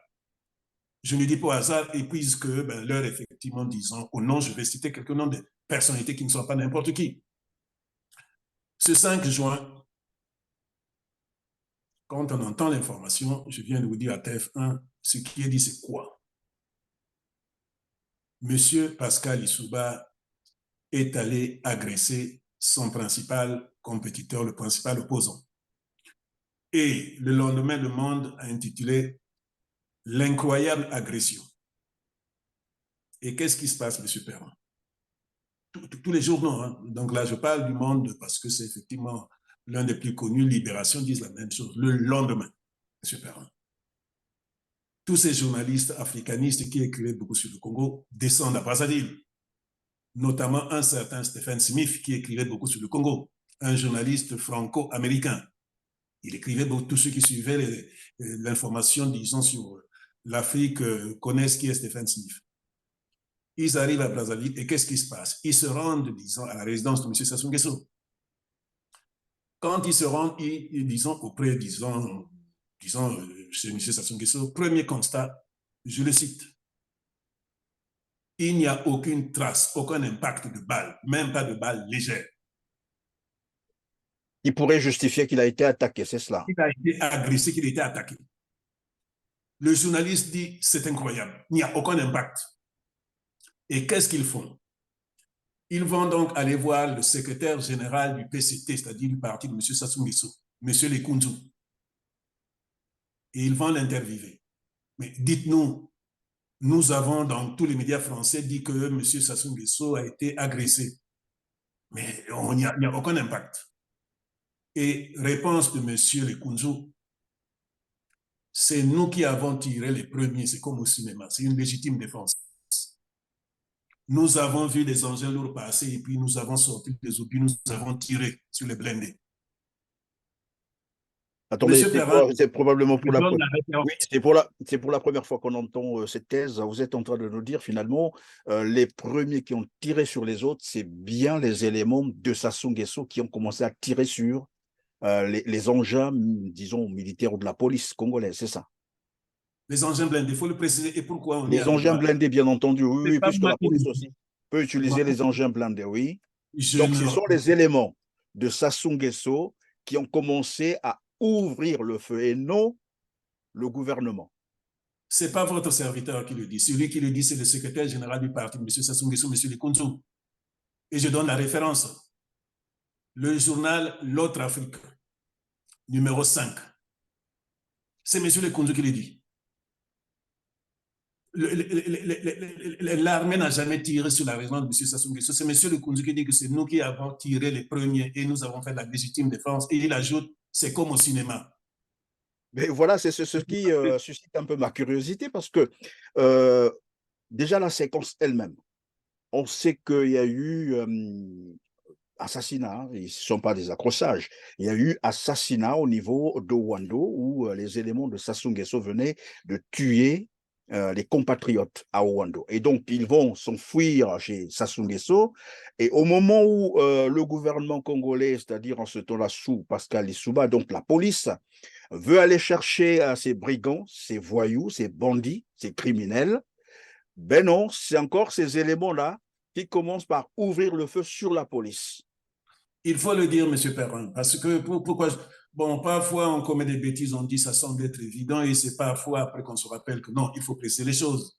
Je ne le dis pas au hasard, et puisque l'heure, effectivement, disons, au nom, je vais citer quelques noms de personnalités qui ne sont pas n'importe qui. Ce 5 juin, quand on entend l'information, je viens de vous dire à TF1, ce qui est dit, c'est quoi? Monsieur Pascal Issouba est allé agresser son principal compétiteur, le principal opposant. Et le lendemain, Le Monde a intitulé L'incroyable agression. Et qu'est-ce qui se passe, M. Perrin? Tous les journaux, hein. Donc là, je parle du Monde parce que c'est effectivement l'un des plus connus. Libération disent la même chose. Le lendemain, M. Perrin. Tous ces journalistes africanistes qui écrivaient beaucoup sur le Congo descendent à Brazzaville, notamment un certain Stephen Smith qui écrivait beaucoup sur le Congo, un journaliste franco-américain. Il écrivait beaucoup, tous ceux qui suivaient l'information, disons, sur l'Afrique connaissent qui est Stephen Smith. Ils arrivent à Brazzaville et qu'est-ce qui se passe? Ils se rendent, disons, à la résidence de M. Sassou Nguesso. Quand ils se rendent, disons, auprès, disons, chez M. Sassou Nguesso, premier constat, je le cite, il n'y a aucune trace, aucun impact de balle, même pas de balle légère. Il pourrait justifier qu'il a été attaqué, c'est cela. Il a été agressé, qu'il a été attaqué. Le journaliste dit, c'est incroyable, il n'y a aucun impact. Et qu'est-ce qu'ils font? Ils vont donc aller voir le secrétaire général du PCT, c'est-à-dire du parti de M. Sassou Nguesso, M. Lekunzu. Et ils vont l'interviewer. Mais dites-nous, nous avons dans tous les médias français dit que M. Sassou Nguesso a été agressé. Mais il n'y a aucun impact. Et réponse de M. Lekunzu, c'est nous qui avons tiré les premiers, c'est comme au cinéma, c'est une légitime défense. Nous avons vu des engins lourds passer et puis nous avons sorti des obus, nous avons tiré sur les blindés. Attendez, Monsieur Perrin, c'est probablement je pour donne la oui, référence. c'est pour la première fois qu'on entend cette thèse. Vous êtes en train de nous dire finalement, les premiers qui ont tiré sur les autres, c'est bien les éléments de Sassou Nguesso qui ont commencé à tirer sur les engins, disons, militaires ou de la police congolaise, c'est ça? Les engins blindés, il faut le préciser. Et pourquoi on y Les arrive engins là? blindés, bien entendu, oui, Ce n'est oui, pas puisque moi la qui le police dis. aussi peut Moi, utiliser les engins blindés, oui. je Donc, ce ne... sont les éléments de Sassou Nguesso qui ont commencé à ouvrir le feu et non le gouvernement. Ce n'est pas votre serviteur qui le dit. Celui qui le dit, c'est le secrétaire général du parti, M. Sassou Nguesso, M. Lekunzu. Et je donne la référence. Le journal L'Autre Afrique, numéro 5. C'est M. Lekunzu qui le dit. L'armée n'a jamais tiré sur la résidence de M. Sassou Nguesso. C'est M. Lekunzu qui dit que c'est nous qui avons tiré les premiers et nous avons fait la légitime défense. Et il ajoute, c'est comme au cinéma. Mais voilà, c'est ce qui suscite un peu ma curiosité parce que euh, déjà la séquence elle-même, on sait qu'il y a eu assassinat, hein, ils ne sont pas des accrochages. Il y a eu assassinat au niveau de Wando où les éléments de Sassou Nguesso venaient de tuer les compatriotes à Wando. Et donc, ils vont s'enfuir chez Sassou Nguesso. Et au moment où le gouvernement congolais, c'est-à-dire en ce temps-là sous Pascal Lissouba, donc la police, veut aller chercher ces brigands, ces voyous, ces bandits, ces criminels, ben non, c'est encore ces éléments-là qui commencent par ouvrir le feu sur la police. Il faut le dire, M. Perrin, parce que pourquoi bon, parfois on commet des bêtises, on dit ça semble être évident et c'est parfois après qu'on se rappelle que non, il faut préciser les choses.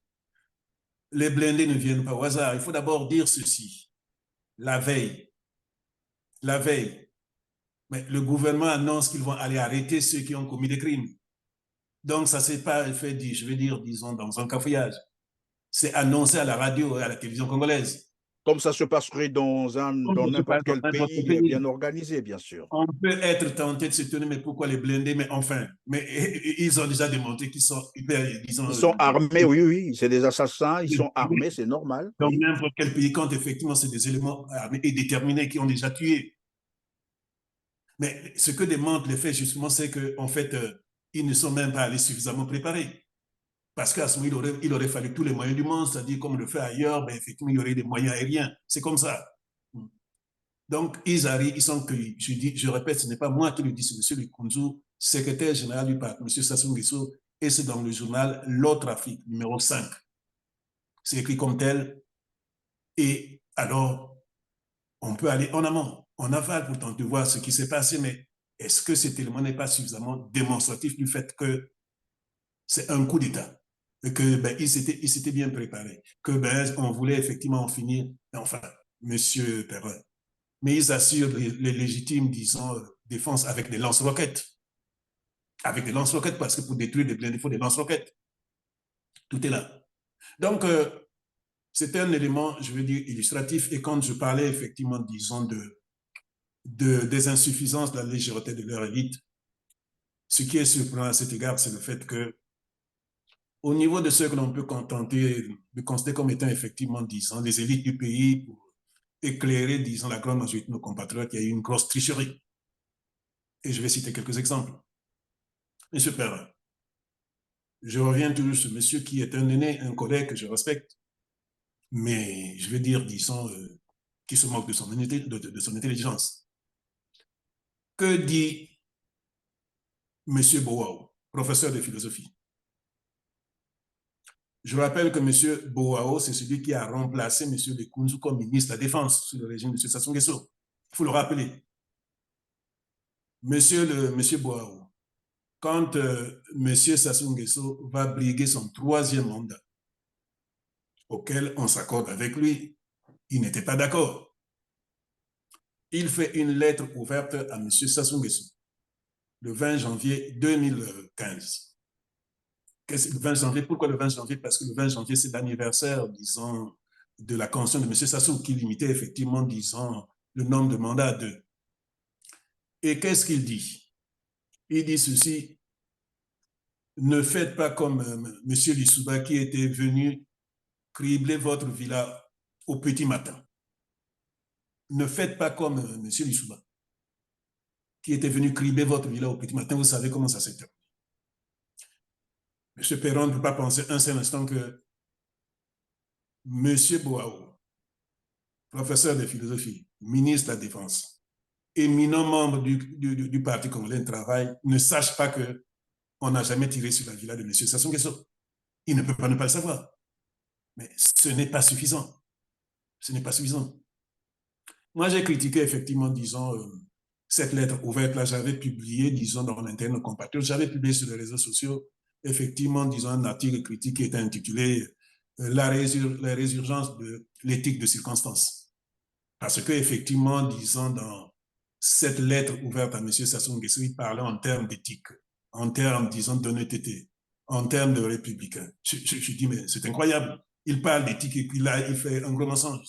Les blindés ne viennent pas au hasard. Il faut d'abord dire ceci. La veille, la veille, mais le gouvernement annonce qu'ils vont aller arrêter ceux qui ont commis des crimes. Donc, ça ne s'est pas fait, je vais dire, disons, dans un cafouillage. C'est annoncé à la radio et à la télévision congolaise. Comme ça se passerait Comme dans ça se passe n'importe dans quel n'importe quel pays bien pays. organisé, bien sûr. On peut être tenté de se tenir, mais pourquoi les blindés? Mais enfin, mais ils ont déjà démontré qu'ils sont hyper, disons, Ils sont armés, oui, oui, c'est des assassins, ils sont armés, c'est normal, donc oui. n'importe quel pays, quand effectivement c'est des éléments armés et déterminés qui ont déjà tué. Mais ce que démontrent les faits, justement, c'est qu'en fait, ils ne sont même pas allés suffisamment préparés. Parce qu'à ce moment, il aurait fallu tous les moyens du monde, c'est-à-dire comme on le fait ailleurs, ben, effectivement, il y aurait des moyens aériens. C'est comme ça. Donc, ils arrivent, ils sont cueillis. Je dis, je répète, ce n'est pas moi qui le dis, c'est M. Lekunzu, secrétaire général du parti, M. Sassou Nguesso, et c'est dans le journal L'Autre Afrique, numéro 5. C'est écrit comme tel. Et alors, on peut aller en amont, en aval pour tenter de voir ce qui s'est passé, mais est-ce que cet élément n'est pas suffisamment démonstratif du fait que c'est un coup d'État et que ben, il s'était bien préparé, que ben, on voulait effectivement en finir, enfin, Monsieur Perrin, mais ils assurent les légitimes, disons, défenses avec des lance-roquettes. Avec des lance-roquettes, parce que pour détruire des blindés, il faut des lance-roquettes. Tout est là. Donc, c'est un élément, je veux dire, illustratif. Et quand je parlais effectivement, disons, des insuffisances de la légèreté de leur élite, ce qui est surprenant à cet égard, c'est le fait que, au niveau de ceux que l'on peut contenter de considérer comme étant effectivement, disons, les élites du pays, pour éclairer, disons, la grande majorité de nos compatriotes, il y a eu une grosse tricherie. Et je vais citer quelques exemples. Monsieur Perrin, je reviens toujours sur monsieur qui est un aîné, un collègue que je respecte, mais je veux dire, disons, qui se moque de son intelligence. Que dit monsieur Boao, professeur de philosophie? Je rappelle que monsieur Boao, c'est celui qui a remplacé monsieur Lekunzu comme ministre de la Défense sous le régime de monsieur Sassou Nguesso. Il faut le rappeler. Monsieur Boao, quand monsieur Sassou Nguesso va briguer son troisième mandat, auquel on s'accorde avec lui, il n'était pas d'accord. Il fait une lettre ouverte à M. Sassou Nguesso le 20 janvier 2015. Le 20 janvier, pourquoi le 20 janvier? Parce que le 20 janvier, c'est l'anniversaire, disons, de la constitution de M. Sassou qui limitait effectivement, disons, le nombre de mandats à 2. Et qu'est-ce qu'il dit? Il dit ceci: ne faites pas comme M. Lissouba qui était venu cribler votre villa au petit matin. Ne faites pas comme M. Lissouba. qui était venu criber votre villa au petit matin, vous savez comment ça s'est terminé. M. Perron ne peut pas penser un seul instant que M. Boao, professeur de philosophie, ministre de la Défense, éminent membre du Parti congolais de travail, ne sache pas qu'on n'a jamais tiré sur la villa de M. Sassou Nguesso. Il ne peut pas ne pas le savoir. Mais ce n'est pas suffisant. Ce n'est pas suffisant. Moi, j'ai critiqué effectivement, disons, cette lettre ouverte-là. J'avais publié, disons, dans l'interne de compatriotes, j'avais publié sur les réseaux sociaux, effectivement, disons, un article critique qui était intitulé La résurgence de l'éthique de circonstance. Parce que, effectivement, disons, dans cette lettre ouverte à M. Sassou Nguesso, il parlait en termes d'éthique, en termes, disons, d'honnêteté, en termes de républicain. Je dis, mais c'est incroyable. Il parle d'éthique et puis là, il fait un gros mensonge.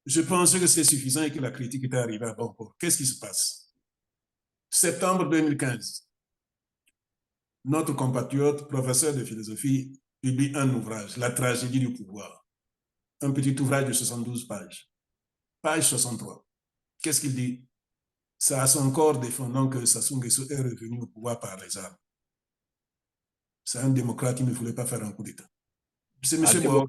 Je pense que c'est suffisant et que la critique est arrivée à bon port. Qu'est-ce qui se passe? Septembre 2015, notre compatriote, professeur de philosophie, publie un ouvrage, La tragédie du pouvoir. Un petit ouvrage de 72 pages. Page 63. Qu'est-ce qu'il dit? C'est à son corps défendant que Sassou Nguesso est revenu au pouvoir par les armes. C'est un démocrate qui ne voulait pas faire un coup d'État. C'est M. Boao.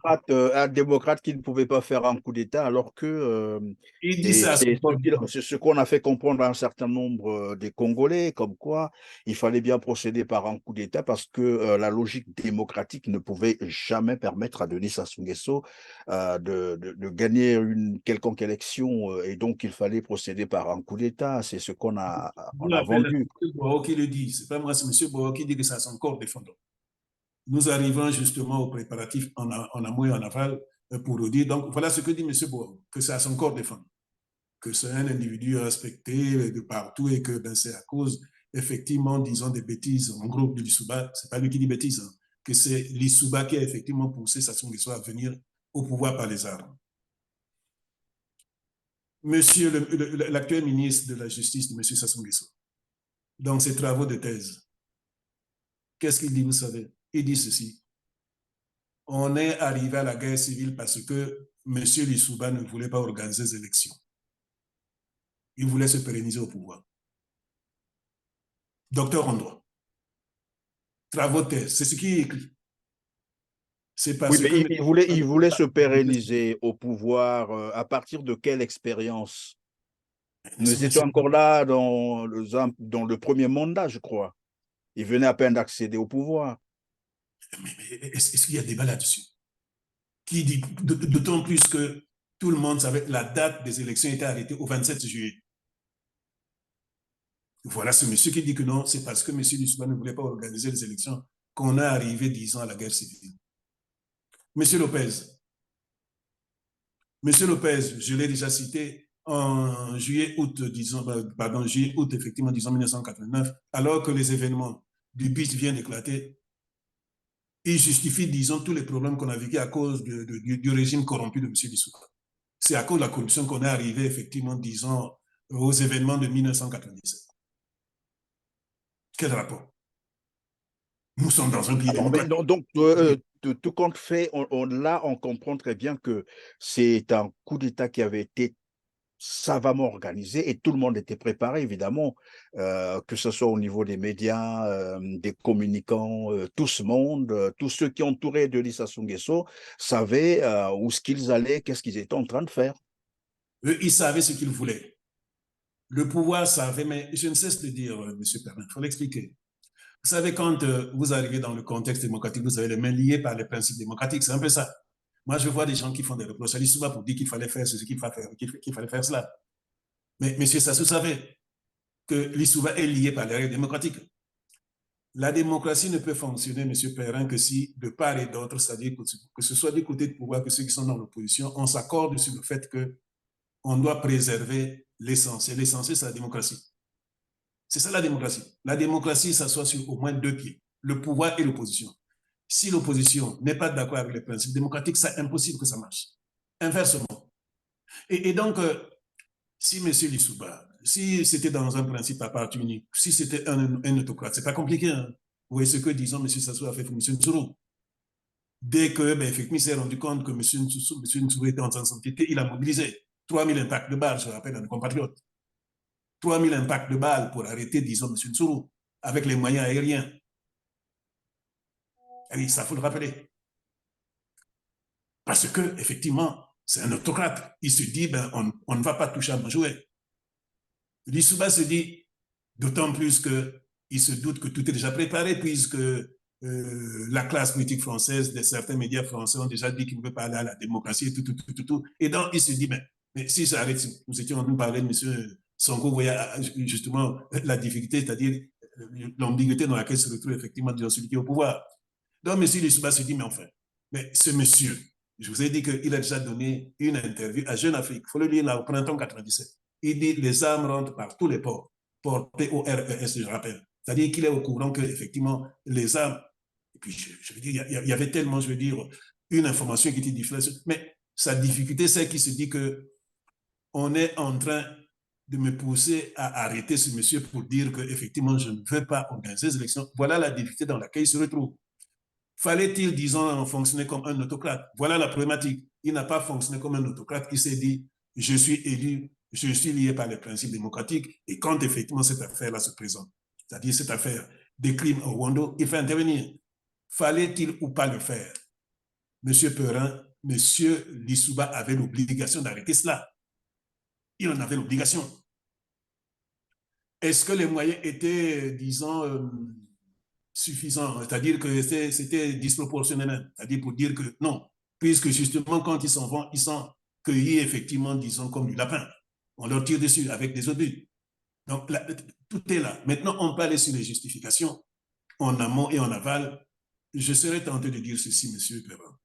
Un démocrate qui ne pouvait pas faire un coup d'État alors que Il dit et ça à son corps. c'est ce qu'on a fait comprendre à un certain nombre des Congolais, comme quoi il fallait bien procéder par un coup d'État parce que la logique démocratique ne pouvait jamais permettre à Denis Sassou Nguesso de gagner une quelconque élection et donc il fallait procéder par un coup d'État. C'est ce Vous on a l'appelez vendu. M. Boao qui le dit. Ce n'est pas moi, c'est M. Boao qui dit que c'est à son corps défendant. Nous arrivons justement aux préparatifs en amont et en aval pour le dire. Donc, voilà ce que dit M. Boao, que c'est à son corps défendant, que c'est un individu respecté de partout et que ben, c'est à cause, effectivement, disons, des bêtises en groupe de l'Issouba, c'est pas lui qui dit bêtises, hein, que c'est l'Issouba qui a effectivement poussé Sassou Nguesso à venir au pouvoir par les armes. Monsieur l'actuel ministre de la Justice, M. Sassou Nguesso, dans ses travaux de thèse, qu'est-ce qu'il dit, vous savez? Il dit ceci. On est arrivé à la guerre civile parce que M. Lissouba ne voulait pas organiser des élections. Il voulait se pérenniser au pouvoir. Docteur en droit. Travaux de thèse, c'est ce qui est écrit. C'est Oui, parce mais que... il voulait se pérenniser au pouvoir à partir de quelle expérience? Nous étions encore là dans le premier mandat, je crois. Il venait à peine d'accéder au pouvoir. Mais est-ce qu'il y a débat là-dessus? Qui dit, d'autant plus que tout le monde savait que la date des élections était arrêtée au 27 juillet. Voilà ce monsieur qui dit que non, c'est parce que M. Lissouba ne voulait pas organiser les élections qu'on est arrivé 10 ans à la guerre civile. Monsieur Lopez, je l'ai déjà cité, en juillet-août, disons, pardon, juillet-août, effectivement, disons 1989, alors que les événements du BIS viennent d'éclater, il justifie, disons, tous les problèmes qu'on a vécu à cause du régime corrompu de M. Lissouba. C'est à cause de la corruption qu'on est arrivé, effectivement, disons, aux événements de 1997. Quel rapport? Nous sommes dans un pays démocratique. Donc, tout compte fait, là, on comprend très bien que c'est un coup d'État qui avait été savamment organisé et tout le monde était préparé, évidemment, que ce soit au niveau des médias, des communicants, tout ce monde, tous ceux qui entouraient Denis Sassou Nguesso savaient où ce qu'ils allaient, qu'est-ce qu'ils étaient en train de faire. Eux, ils savaient ce qu'ils voulaient. Le pouvoir savait, mais je ne cesse de dire, M. Perrin, il faut l'expliquer. Vous savez, quand vous arrivez dans le contexte démocratique, vous avez les mains liées par les principes démocratiques. C'est un peu ça. Moi, je vois des gens qui font des reproches à l'Issouba pour dire qu'il fallait faire ce qu'il fallait faire, qu'il fallait faire cela. Mais M. Sassou savait que l'Issouba est lié par les règles démocratiques. La démocratie ne peut fonctionner, M. Perrin, que si, de part et d'autre, c'est-à-dire que ce soit du côté de pouvoir que ceux qui sont dans l'opposition, on s'accorde sur le fait qu'on doit préserver l'essentiel. L'essentiel, c'est la démocratie. C'est ça la démocratie. La démocratie s'assoit sur au moins deux pieds, le pouvoir et l'opposition. Si l'opposition n'est pas d'accord avec les principes démocratiques, c'est impossible que ça marche. Inversement. Et donc, si M. Lissouba, si c'était dans un principe à part unique, si c'était un autocrate, c'est pas compliqué. Hein? Vous voyez ce que, disons, M. Sassou a fait pour M. Ntsuru. Dès que, effectivement, il s'est rendu compte que M. Ntsuru était en train de s'entêter, il a mobilisé 3000 impacts de barre, je rappelle, à nos compatriotes. 3000 impacts de balles pour arrêter, disons, M. Ntsuru, avec les moyens aériens. Et oui, ça faut le rappeler. Parce que, effectivement, c'est un autocrate. Il se dit, ben, on ne va pas toucher à mon jouet. Lissouba se dit, d'autant plus qu'il se doute que tout est déjà préparé, puisque la classe politique française, certains médias français ont déjà dit qu'ils ne veulent pas aller à la démocratie, et tout. Et donc, il se dit, mais si ça arrête, nous étions en train de parler de M. Sonko, vous voyez justement la difficulté, c'est-à-dire l'ambiguïté dans laquelle se retrouve effectivement celui qui est au pouvoir. Donc, M. Lissouba se dit, mais enfin, mais ce monsieur, je vous ai dit qu'il a déjà donné une interview à Jeune Afrique, il faut le lire là, au printemps 97. Il dit, les armes rentrent par tous les ports P-O-R-E-S, je rappelle. C'est-à-dire qu'il est au courant qu'effectivement, les armes, et puis je veux dire, il y avait tellement, je veux dire, une information qui était difficile, mais sa difficulté, c'est qu'il se dit que on est en train de me pousser à arrêter ce monsieur pour dire qu'effectivement, je ne veux pas organiser les élections. Voilà la difficulté dans laquelle il se retrouve. Fallait-il, disons, fonctionner comme un autocrate? Voilà la problématique. Il n'a pas fonctionné comme un autocrate. Il s'est dit, je suis élu, je suis lié par les principes démocratiques. Et quand effectivement cette affaire-là se présente, c'est-à-dire cette affaire des crimes au Rwanda, il fait intervenir. Fallait-il ou pas le faire? Monsieur Perrin, monsieur Lissouba avait l'obligation d'arrêter cela. Il en avait l'obligation. Est-ce que les moyens étaient, disons, suffisants? C'est-à-dire que c'était disproportionné, c'est-à-dire pour dire que non, puisque justement quand ils s'en vont, ils sont cueillis effectivement, disons, comme du lapin. On leur tire dessus avec des obus. Donc là, tout est là. Maintenant, on peut aller sur les justifications en amont et en aval. Je serais tenté de dire ceci, monsieur Perrin.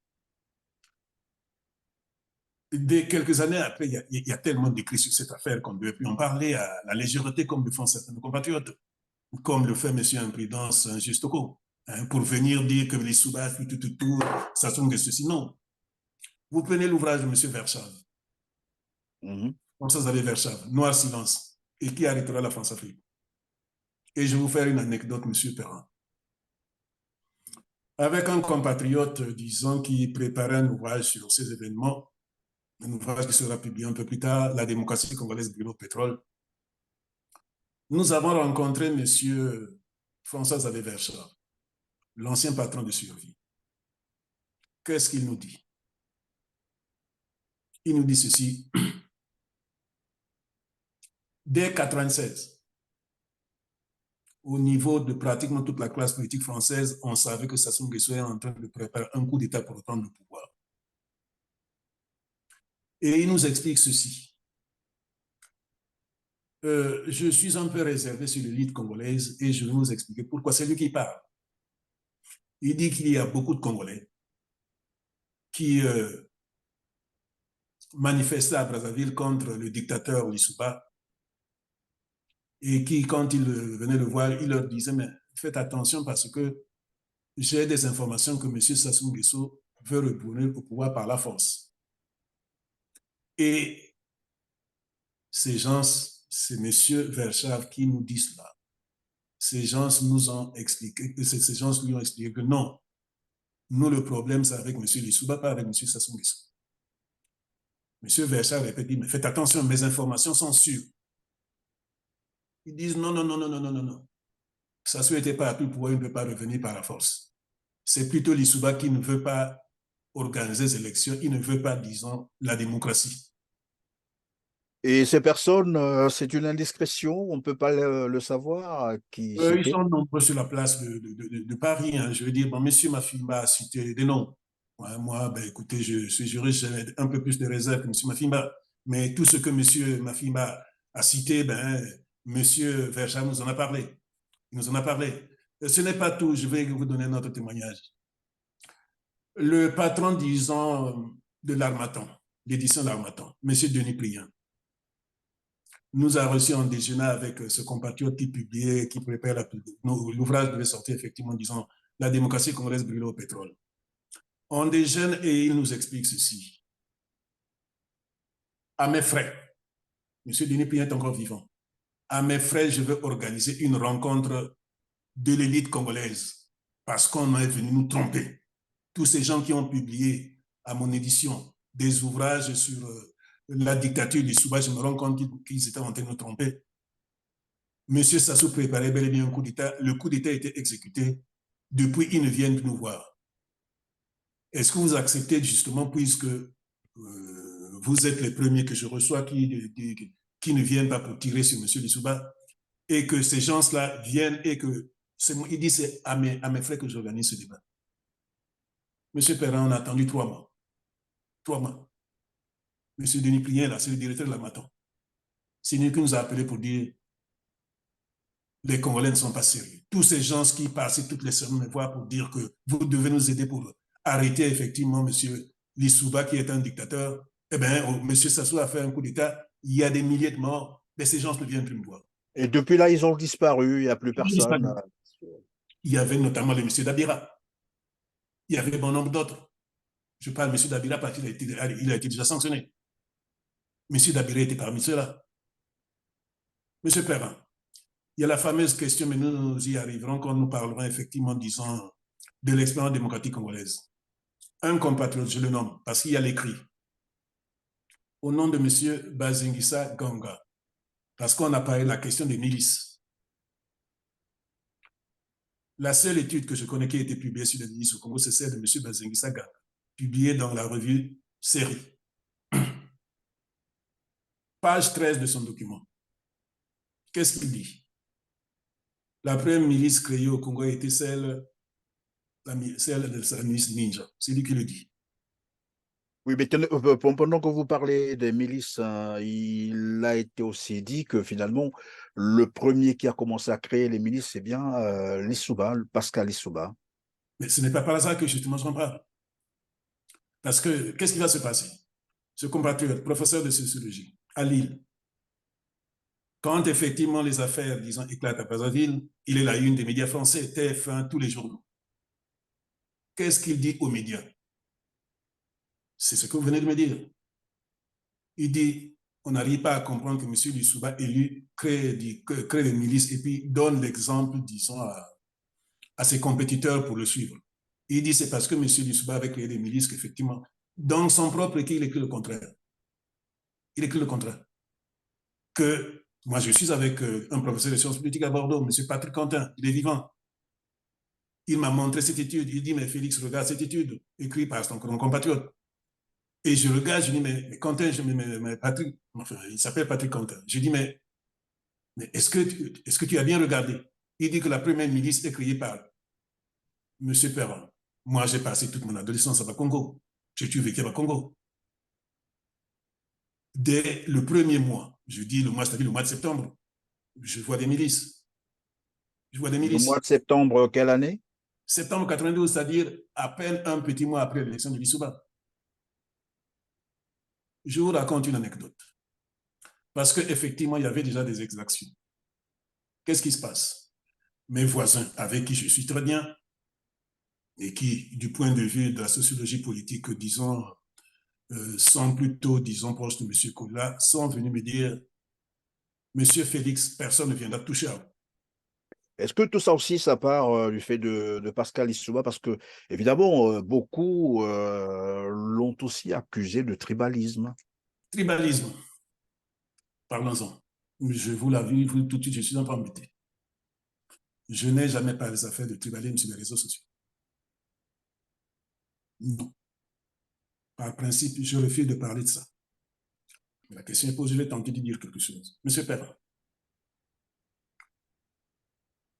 Dès quelques années après, il y a tellement d'écrits sur cette affaire qu'on ne devait plus en parler à la légèreté comme le font certains compatriotes, comme le fait M. Imprudence Justoko, hein, pour venir dire que les Soubas, ça sonne que ceci. Non. Vous prenez l'ouvrage de M. Verschave, François Xavier Verschave, Noir Silence, et qui arrêtera la France-Afrique. Et je vais vous faire une anecdote, M. Perrin. Avec un compatriote, disons, qui préparait un ouvrage sur ces événements, un ouvrage qui sera publié un peu plus tard, La démocratie congolaise brûle au pétrole. Nous avons rencontré M. François Xavier Verschave, l'ancien patron de Survie. Qu'est-ce qu'il nous dit? Il nous dit ceci. Dès 1996, au niveau de pratiquement toute la classe politique française, on savait que Sassou Nguesso est en train de préparer un coup d'État pour reprendre le pouvoir. Et il nous explique ceci. Je suis un peu réservé sur l'élite congolaise et je vais vous expliquer pourquoi. C'est lui qui parle. Il dit qu'il y a beaucoup de Congolais qui manifestaient à Brazzaville contre le dictateur Lissouba et qui, quand ils venaient le voir, il leur disait, mais faites attention parce que j'ai des informations que M. Sassou Nguesso veut retourner au pouvoir par la force. Et ces gens, c'est M. Verschave qui nous dit cela. Ces gens nous ont expliqué, ces gens lui ont expliqué que non, nous, le problème, c'est avec M. Lissouba, pas avec M. Sassou Nguesso. M. Verschave répète, mais faites attention, mes informations sont sûres. Ils disent non, non, non, non, non, non, non, non. Sassou n'était pas à tout pouvoir, il ne peut pas revenir par la force. C'est plutôt Lissouba qui ne veut pas organiser les élections, il ne veut pas, disons, la démocratie. Et ces personnes, c'est une indiscrétion, on ne peut pas le savoir qui Ils c'était. sont nombreux sur la place de Paris. Hein. Je veux dire, bon, monsieur Mafimba a cité des noms. Ouais, moi, ben, écoutez, je suis juriste, j'ai un peu plus de réserve que monsieur Mafimba. Mais tout ce que monsieur Mafimba a cité, ben, monsieur Verschave nous en a parlé. Il nous en a parlé. Ce n'est pas tout, je vais vous donner notre témoignage. Le patron, disons, de l'Harmattan, l'édition de l'Harmattan, monsieur Denis Pliant, nous a reçu en déjeuner avec ce compatriote qui publiait, qui prépare l'ouvrage devait sortir effectivement, disons, La démocratie congolaise brûlée au pétrole. On déjeune et il nous explique ceci. À mes frais, M. Denis Pliant est encore vivant, à mes frais, je veux organiser une rencontre de l'élite congolaise parce qu'on est venu nous tromper. Tous ces gens qui ont publié à mon édition des ouvrages sur la dictature du Souba, je me rends compte qu'ils étaient en train de nous tromper. M. Sassou préparait bel et bien un coup d'État. Le coup d'État a été exécuté. Depuis, ils ne viennent plus nous voir. Est-ce que vous acceptez justement, puisque vous êtes les premiers que je reçois qui ne viennent pas pour tirer sur M. Lissouba, et que ces gens-là viennent et que il dit c'est à mes frères que j'organise ce débat. M. Perrin, on a attendu 3 mois. 3 mois. M. Denis Plien, là, c'est le directeur de la Maton. C'est lui qui nous a appelé pour dire les Congolais ne sont pas sérieux. Tous ces gens qui passent toutes les semaines me voir pour dire que vous devez nous aider pour arrêter effectivement M. Lissouba qui est un dictateur. Eh bien, M. Sassou a fait un coup d'État. Il y a des milliers de morts, mais ces gens ne viennent plus me voir. Et depuis là, ils ont disparu, il n'y a plus personne. Il y avait notamment le M. Dabira. Il y avait bon nombre d'autres. Je parle de M. Dabira parce qu'il a été déjà sanctionné. M. Dabira était parmi ceux-là. M. Perrin, il y a la fameuse question, mais nous y arriverons quand nous parlerons effectivement, disons, de l'expérience démocratique congolaise. Un compatriote, je le nomme, parce qu'il y a l'écrit, au nom de M. Bazingisa Ganga, parce qu'on a parlé de la question des milices. La seule étude que je connais qui a été publiée sur les milices au Congo, c'est celle de M. Bazingisa Ganga, publiée dans la revue Série. Page 13 de son document. Qu'est-ce qu'il dit? La première milice créée au Congo était celle de la milice Ninja. C'est lui qui le dit. Oui, mais pendant que vous parlez des milices, il a été aussi dit que finalement, le premier qui a commencé à créer les milices, c'est bien Lissouba, Pascal Lissouba. Mais ce n'est pas par hasard que justement je m'en parle. Parce que, qu'est-ce qui va se passer? Ce compatriote, professeur de sociologie, à Lille, quand effectivement les affaires, disons, éclatent à Brazzaville, il est la une des médias français, TF1, tous les journaux. Qu'est-ce qu'il dit aux médias? C'est ce que vous venez de me dire. Il dit, on n'arrive pas à comprendre que M. Lissouba élu crée des milices et puis donne l'exemple, disons, à ses compétiteurs pour le suivre. Il dit, c'est parce que M. Lissouba avait créé des milices qu'effectivement, dans son propre écrit, il écrit le contraire. Il écrit le contraire. Que moi, je suis avec un professeur de sciences politiques à Bordeaux, M. Patrick Quentin, il est vivant. Il m'a montré cette étude. Il dit, mais Félix, regarde cette étude, écrite par son compatriote. Et je regarde, je dis, mais Quentin, mais Patrick, enfin, il s'appelle Patrick Quentin. Je dis, mais est-ce que tu as bien regardé? Il dit que la première milice est créée par M. Perron. Moi, j'ai passé toute mon adolescence à Bakongo. J'ai vécu à Bakongo. Dès le premier mois, je dis le mois, c'est-à-dire le mois de septembre, je vois des milices. Je vois des Le mois de milices. septembre, quelle année? Septembre 92, c'est-à-dire à peine un petit mois après l'élection de Lissouba. Je vous raconte une anecdote. Parce qu'effectivement, il y avait déjà des exactions. Qu'est-ce qui se passe? Mes voisins, avec qui je suis très bien, et qui, du point de vue de la sociologie politique, disons, sont plutôt, disons, proches de M. Koula, sont venus me dire, Monsieur Félix, personne ne viendra toucher à vous. Est-ce que tout ça aussi, ça part du fait de Pascal Lissouba? Parce que, évidemment, beaucoup l'ont aussi accusé de tribalisme. Tribalisme, parlons-en. Je vous l'avoue, tout de suite, je suis en train de m'embêter. Je n'ai jamais parlé des affaires de tribalisme sur les réseaux sociaux. Non. Par principe, je refuse de parler de ça. Mais la question est posée, je vais tenter de dire quelque chose. Monsieur Perrin,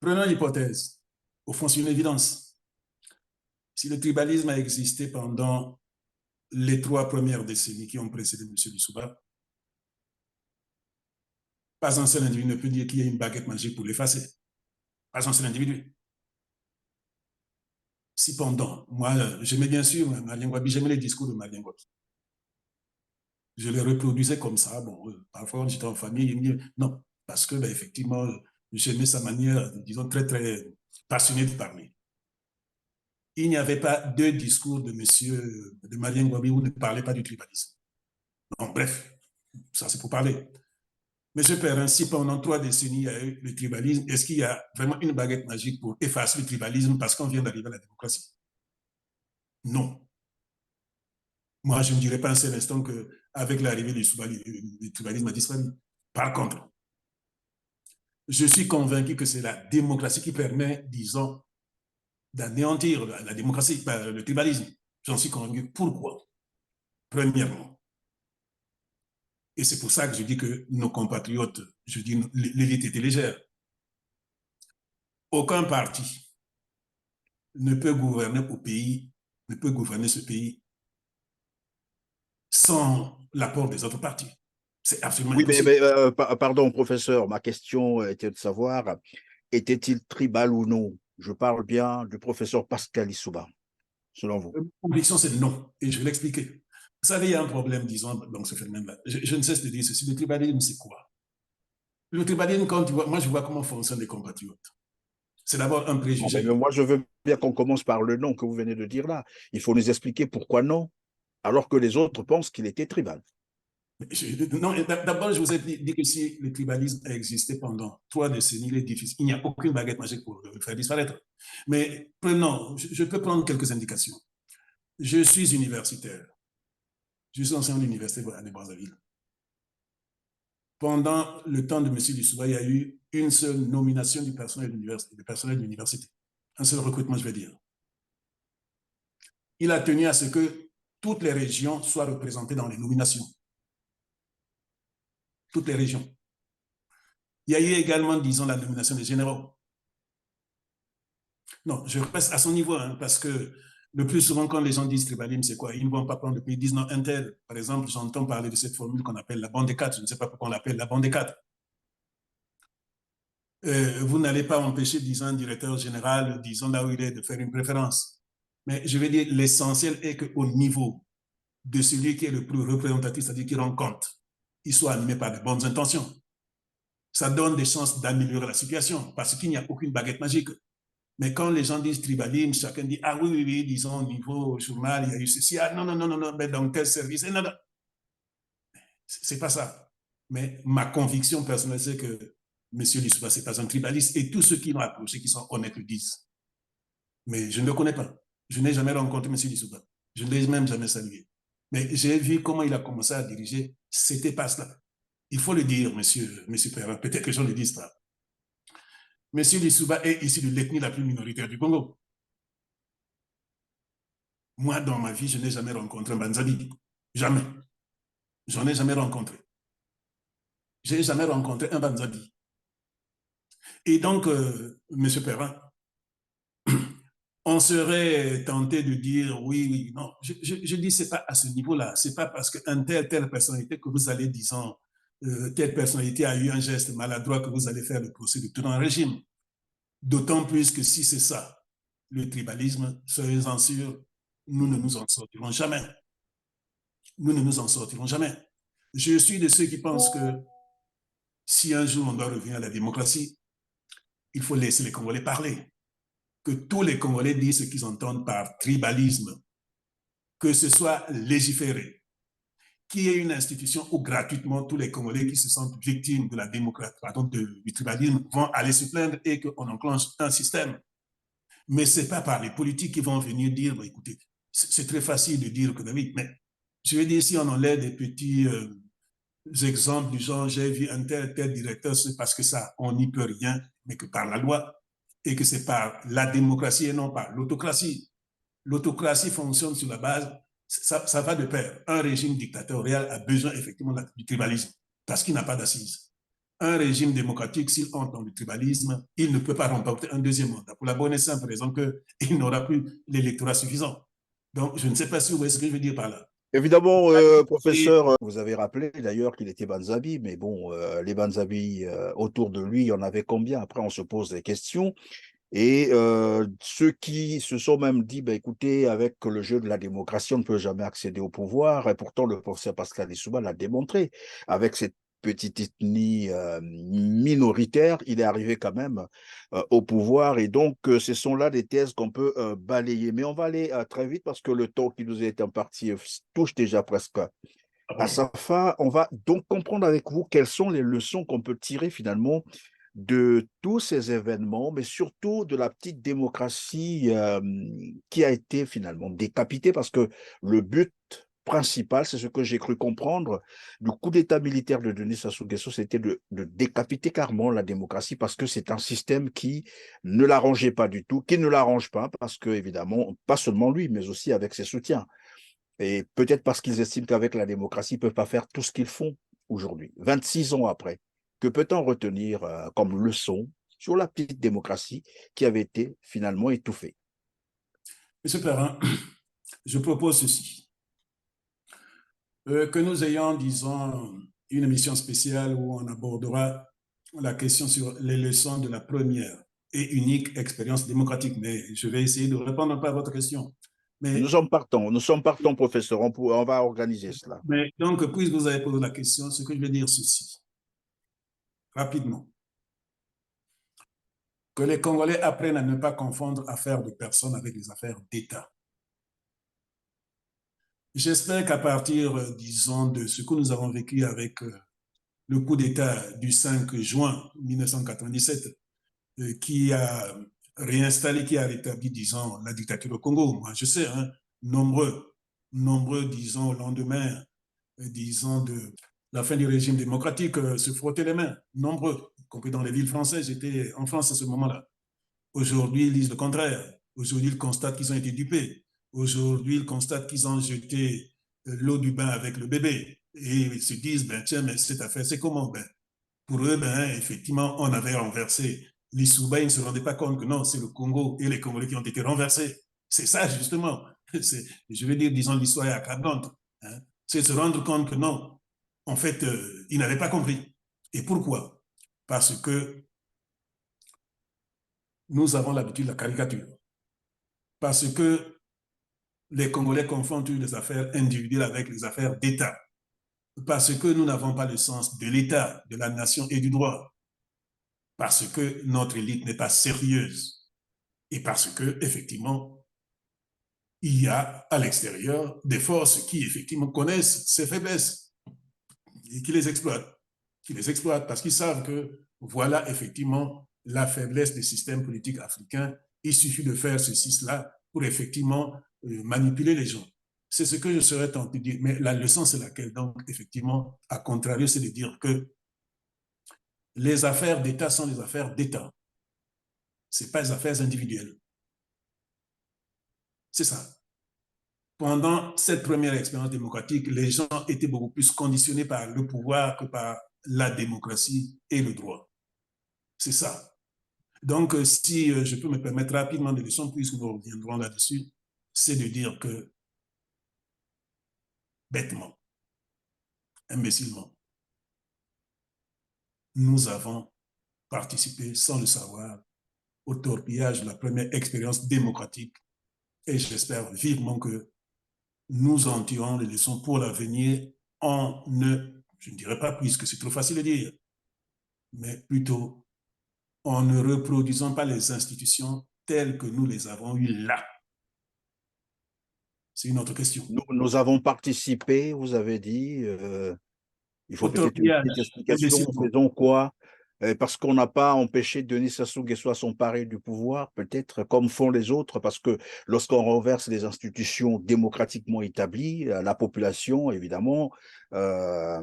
prenons l'hypothèse. Au fond, c'est une évidence. Si le tribalisme a existé pendant les 3 premières décennies qui ont précédé M. Lissouba, pas un seul individu ne peut dire qu'il y a une baguette magique pour l'effacer. Pas un seul individu. Cependant, moi, j'aimais bien sûr Marien Gwabi, j'aimais les discours de Marien Gwabi. Je les reproduisais comme ça. Bon, parfois, j'étais en famille, non, parce que, ben, effectivement, j'aimais sa manière, disons, très, très passionnée de parler. Il n'y avait pas 2 discours de Marien Gwabi où il ne parlait pas du tribalisme. Bon, bref, ça c'est pour parler. Monsieur Perrin, si pendant 3 décennies, il y a eu le tribalisme, est-ce qu'il y a vraiment une baguette magique pour effacer le tribalisme parce qu'on vient d'arriver à la démocratie? Non. Moi, je ne dirais pas un seul instant qu'avec l'arrivée du tribalisme a disparu. Par contre, Je suis convaincu que c'est la démocratie qui permet, disons, d'anéantir la démocratie, le tribalisme. J'en suis convaincu. Pourquoi? Premièrement, et c'est pour ça que je dis que nos compatriotes, je dis l'élite était légère. Aucun parti ne peut gouverner au pays, ne peut gouverner ce pays sans l'apport des autres partis. C'est absolument Oui, impossible. pardon, professeur, ma question était de savoir, était-il tribal ou non? Je parle bien du professeur Pascal Lissouba, selon vous. Ma conviction, c'est non. Et je vais l'expliquer. Vous savez, il y a un problème, disons, dans ce phénomène-là. Je ne cesse de dire ceci. Le tribalisme, c'est quoi? Le tribalisme, quand tu vois, moi, je vois comment fonctionnent les compatriotes. C'est d'abord un Non, mais préjugé. moi, je veux bien qu'on commence par le non que vous venez de dire là. Il faut nous expliquer pourquoi non, alors que les autres pensent qu'il était tribal. Non, d'abord, je vous ai dit que si le tribalisme a existé pendant 3 décennies, il est difficile. Il n'y a aucune baguette magique pour le faire disparaître. Mais prenons, je peux prendre quelques indications. Je suis universitaire. Je suis enseignant de l'université de Brazzaville. Pendant le temps de M. Lissouba, il y a eu une seule nomination du personnel de l'université. Un seul recrutement, je vais dire. Il a tenu à ce que toutes les régions soient représentées dans les nominations. Toutes les régions. Il y a eu également, disons, la nomination des généraux. Non, je reste à son niveau, hein, parce que le plus souvent, quand les gens disent tribalisme, c'est quoi? Ils ne vont pas prendre le pays, ils disent non, Intel. Par exemple, j'entends parler de cette formule qu'on appelle la bande des quatre. Je ne sais pas pourquoi on l'appelle la bande des quatre. Vous n'allez pas empêcher, disons, un directeur général, disons là où il est, de faire une préférence. Mais je veux dire, l'essentiel est qu'au niveau de celui qui est le plus représentatif, c'est-à-dire qui rend compte, il soit animé par de bonnes intentions. Ça donne des chances d'améliorer la situation, parce qu'il n'y a aucune baguette magique. Mais quand les gens disent tribalisme, chacun dit, ah oui, oui, oui, disons, au niveau journal, il y a eu ceci, ah non, non, non, non, non, mais dans quel service? Non, non, c'est pas ça. Mais ma conviction personnelle, c'est que M. Lissouba, c'est pas un tribaliste, et tous ceux qui l'ont approché, qui sont honnêtes, le disent. Mais je ne le connais pas. Je n'ai jamais rencontré M. Lissouba. Je ne l'ai même jamais salué. Mais j'ai vu comment il a commencé à diriger. C'était pas cela. Il faut le dire, monsieur Perrin. Peut-être que les gens ne le disent pas. M. Lissouba est issu de l'ethnie la plus minoritaire du Congo. Moi, dans ma vie, je n'ai jamais rencontré un Banzabi. Jamais. J'en ai jamais rencontré. Je n'ai jamais rencontré un Banzabi. Et donc, M. Perrin, on serait tenté de dire oui, oui, non. Je dis c'est pas à ce niveau-là. C'est pas parce qu'une telle personnalité que vous allez, disons, telle personnalité a eu un geste maladroit que vous allez faire le procès de tout un régime. D'autant plus que si c'est ça, le tribalisme, soyez-en sûrs, nous ne nous en sortirons jamais. Nous ne nous en sortirons jamais. Je suis de ceux qui pensent que si un jour on doit revenir à la démocratie, il faut laisser les Congolais parler. Que tous les Congolais disent ce qu'ils entendent par tribalisme, que ce soit légiféré, qu'il y ait une institution où gratuitement tous les Congolais qui se sentent victimes de la démocratie, pardon, du tribalisme vont aller se plaindre et qu'on enclenche un système. Mais ce n'est pas par les politiques qui vont venir dire, bah, écoutez, c'est très facile de dire que oui, mais je veux dire, si on enlève des petits exemples du genre, j'ai vu un tel directeur, c'est parce que ça, on n'y peut rien, mais que par la loi, et que c'est par la démocratie et non par l'autocratie. L'autocratie fonctionne sur la base, ça va de pair. Un régime dictatorial a besoin effectivement du tribalisme, parce qu'il n'a pas d'assises. Un régime démocratique, s'il entre dans le tribalisme, il ne peut pas remporter un deuxième mandat, pour la bonne et simple raison qu'il n'aura plus l'électorat suffisant. Donc, je ne sais pas si vous voyez ce que je veux dire par là. Évidemment, Et professeur, vous avez rappelé d'ailleurs qu'il était Banzabi, mais bon, les Banzabi autour de lui, il y en avait combien? Après, on se pose des questions. Et ceux qui se sont même dit, bah, écoutez, avec le jeu de la démocratie, on ne peut jamais accéder au pouvoir. Et pourtant, le professeur Pascal Lissouba l'a démontré. Avec cette petite ethnie minoritaire, il est arrivé quand même au pouvoir. Et donc, ce sont là des thèses qu'on peut balayer. Mais on va aller très vite parce que le temps qui nous est imparti touche déjà presque à sa fin. On va donc comprendre avec vous quelles sont les leçons qu'on peut tirer finalement de tous ces événements, mais surtout de la petite démocratie qui a été finalement décapitée parce que le but principal, c'est ce que j'ai cru comprendre, du coup d'État militaire de Denis Sassou Nguesso, c'était de décapiter carrément la démocratie parce que c'est un système qui ne l'arrangeait pas du tout, qui ne l'arrange pas parce que, évidemment, pas seulement lui, mais aussi avec ses soutiens. Et peut-être parce qu'ils estiment qu'avec la démocratie, ils ne peuvent pas faire tout ce qu'ils font aujourd'hui, 26 ans après. Que peut-on retenir comme leçon sur la petite démocratie qui avait été finalement étouffée? Monsieur Perrin, je propose ceci. Que nous ayons, disons, une émission spéciale où on abordera la question sur les leçons de la première et unique expérience démocratique. Mais je vais essayer de répondre un peu à votre question. Mais, Nous sommes partants, professeur, on va organiser cela. mais donc, puisque vous avez posé la question, ce que je vais dire ceci, rapidement. Que les Congolais apprennent à ne pas confondre affaires de personnes avec les affaires d'État. J'espère qu'à partir, disons, de ce que nous avons vécu avec le coup d'État du 5 juin 1997, qui a réinstallé, qui a rétabli, disons, la dictature au Congo. Moi, je sais, hein, nombreux, disons, au lendemain, disons, de la fin du régime démocratique, se frottaient les mains. Nombreux, y compris dans les villes françaises. J'étais en France à ce moment-là. Aujourd'hui, ils disent le contraire. Aujourd'hui, ils constatent qu'ils ont été dupés. Aujourd'hui, ils constatent qu'ils ont jeté l'eau du bain avec le bébé. Et ils se disent, ben, tiens, mais cette affaire, c'est comment? Ben, pour eux, ben, effectivement, on avait renversé l'Issouba. Ils ne se rendaient pas compte que non, c'est le Congo et les Congolais qui ont été renversés. C'est ça, justement. Je veux dire, disons, l'histoire est accablante. Hein. C'est se rendre compte que non, en fait, ils n'avaient pas compris. Et pourquoi? Parce que nous avons l'habitude de la caricature. Parce que les Congolais confondent les affaires individuelles avec les affaires d'État. Parce que nous n'avons pas le sens de l'État, de la nation et du droit. Parce que notre élite n'est pas sérieuse. Et parce que, effectivement, il y a à l'extérieur des forces qui, effectivement, connaissent ces faiblesses et qui les exploitent. Qui les exploitent parce qu'ils savent que, voilà, effectivement, la faiblesse des systèmes politiques africains. Il suffit de faire ceci, cela, pour effectivement manipuler les gens. C'est ce que je serais tenté de dire. Mais la leçon, c'est laquelle? Donc, effectivement, à contrario, c'est de dire que les affaires d'État sont des affaires d'État. Ce n'est pas des affaires individuelles. C'est ça. Pendant cette première expérience démocratique, les gens étaient beaucoup plus conditionnés par le pouvoir que par la démocratie et le droit. C'est ça. Donc, si je peux me permettre rapidement de leçons, puisque nous reviendrons là-dessus, c'est de dire que, bêtement, imbécilement, nous avons participé sans le savoir au torpillage de la première expérience démocratique et j'espère vivement que nous en tirons les leçons pour l'avenir en ne, je ne dirais pas puisque c'est trop facile de dire, mais plutôt en ne reproduisant pas les institutions telles que nous les avons eues là. C'est une autre question. Nous avons participé, vous avez dit, il faut Au peut-être une torpillage, petite explication. imbécilement. Faisons quoi? Parce qu'on n'a pas empêché Denis Sassou Nguesso à s'emparer du pouvoir, peut-être comme font les autres, parce que lorsqu'on renverse les institutions démocratiquement établies, la population, évidemment, euh,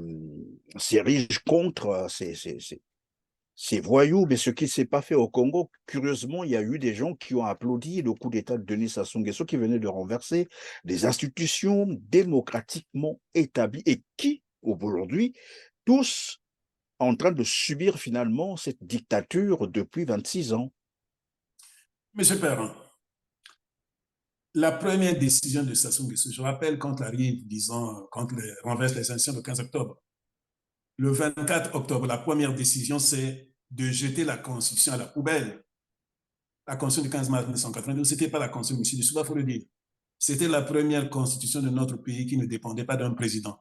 s'érige contre ces voyous. Mais ce qui ne s'est pas fait au Congo, curieusement, il y a eu des gens qui ont applaudi le coup d'État de Denis Sassou Nguesso qui venait de renverser des institutions démocratiquement établies et qui, aujourd'hui, tous en train de subir finalement cette dictature depuis 26 ans. Monsieur Perrin, la première décision de Sassou Nguesso, je rappelle quand arrive, disons, quand les renverse les sanctions le 15 octobre. Le 24 octobre, la première décision, c'est de jeter la Constitution à la poubelle. La Constitution du 15 mars 1992, ce n'était pas la Constitution du Sud, il faut le dire. C'était la première Constitution de notre pays qui ne dépendait pas d'un président.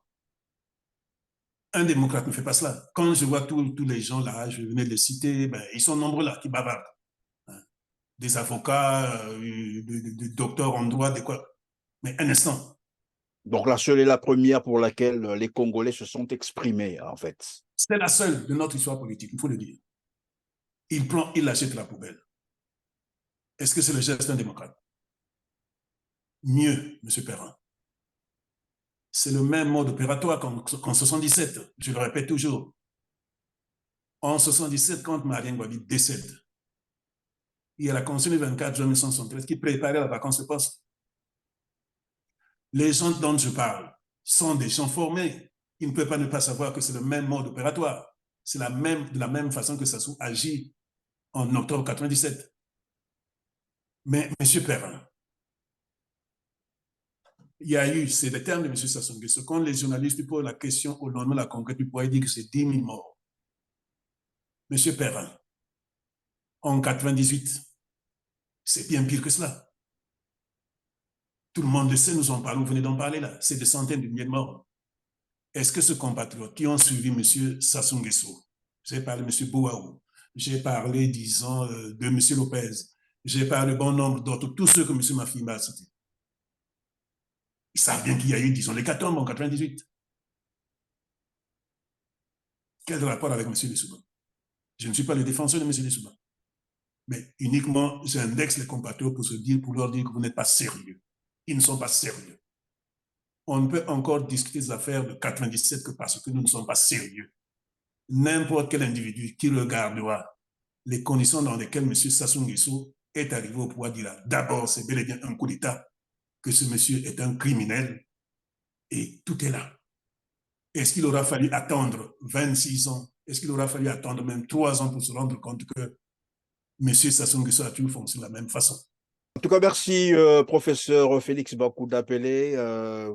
Un démocrate ne fait pas cela. Quand je vois tous les gens là, je venais de les citer, ben, ils sont nombreux là qui bavardent. Des avocats, des docteurs en droit, des quoi. Mais un instant. Donc la seule et la première pour laquelle les Congolais se sont exprimés, en fait. C'est la seule de notre histoire politique, il faut le dire. Il prend, il la jette à la poubelle. Est-ce que c'est le geste d'un démocrate? Mieux, M. Perrin. c'est le même mode opératoire qu'en 77. Je le répète toujours. En 77, quand Marien Ngouabi décède, il y a la Constitution du 24 juin 1973 qui préparait la vacance de poste. Les gens dont je parle sont des gens formés. Ils ne peuvent pas ne pas savoir que c'est le même mode opératoire. C'est de la même façon que Sassou agit en octobre 97. Mais M. Perrin, il y a eu, c'est le terme de M. Sassou Nguesso, quand les journalistes posent la question au lendemain de la conquête, ils pourraient dire que c'est 10 000 morts. M. Perrin, en 98, c'est bien pire que cela. Tout le monde le sait, nous en parlons, vous venez d'en parler là. C'est des centaines de milliers de morts. Est-ce que ce compatriote qui ont suivi M. Sassou Nguesso, j'ai parlé de M. Bouaou, j'ai parlé, disons, de M. Lopez, j'ai parlé de bon nombre d'autres, tous ceux que M. Mafimba a cités, ils savent bien qu'il y a eu, disons, l'hécatombe en 98. Quel rapport avec M. Lissouba? Je ne suis pas le défenseur de M. Lissouba, mais uniquement j'indexe les compatriotes pour leur dire que vous n'êtes pas sérieux. Ils ne sont pas sérieux. On ne peut encore discuter des affaires de 97 que parce que nous ne sommes pas sérieux. N'importe quel individu qui regardera les conditions dans lesquelles M. Sassou Nguesso est arrivé au pouvoir dira d'abord, c'est bel et bien un coup d'État, que ce monsieur est un criminel, et tout est là. Est-ce qu'il aura fallu attendre 26 ans? Est-ce qu'il aura fallu attendre même 3 ans pour se rendre compte que M. Sassou Nguesso a toujours fonctionné de la même façon? En tout cas, merci, professeur Félix Bakouda Pelé.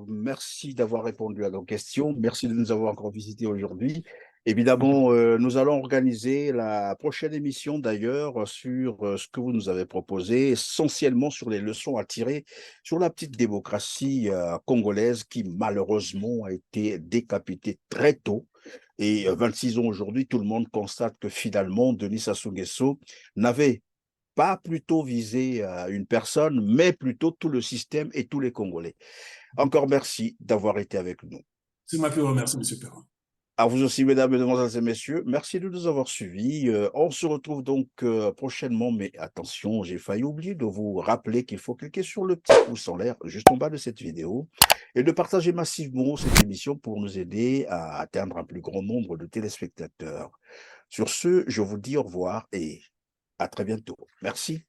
Merci d'avoir répondu à nos questions. Merci de nous avoir encore visités aujourd'hui. Évidemment, nous allons organiser la prochaine émission d'ailleurs sur ce que vous nous avez proposé, essentiellement sur les leçons à tirer sur la petite démocratie congolaise qui malheureusement a été décapitée très tôt. Et 26 ans aujourd'hui, tout le monde constate que finalement, Denis Sassou Nguesso n'avait pas plutôt visé une personne, mais plutôt tout le système et tous les Congolais. Encore merci d'avoir été avec nous. C'est moi qui vous remercie, M. Perron. À vous aussi, mesdames, mesdemoiselles et messieurs, merci de nous avoir suivis. On se retrouve donc prochainement, mais attention, j'ai failli oublier de vous rappeler qu'il faut cliquer sur le petit pouce en l'air juste en bas de cette vidéo et de partager massivement cette émission pour nous aider à atteindre un plus grand nombre de téléspectateurs. Sur ce, je vous dis au revoir et à très bientôt. Merci.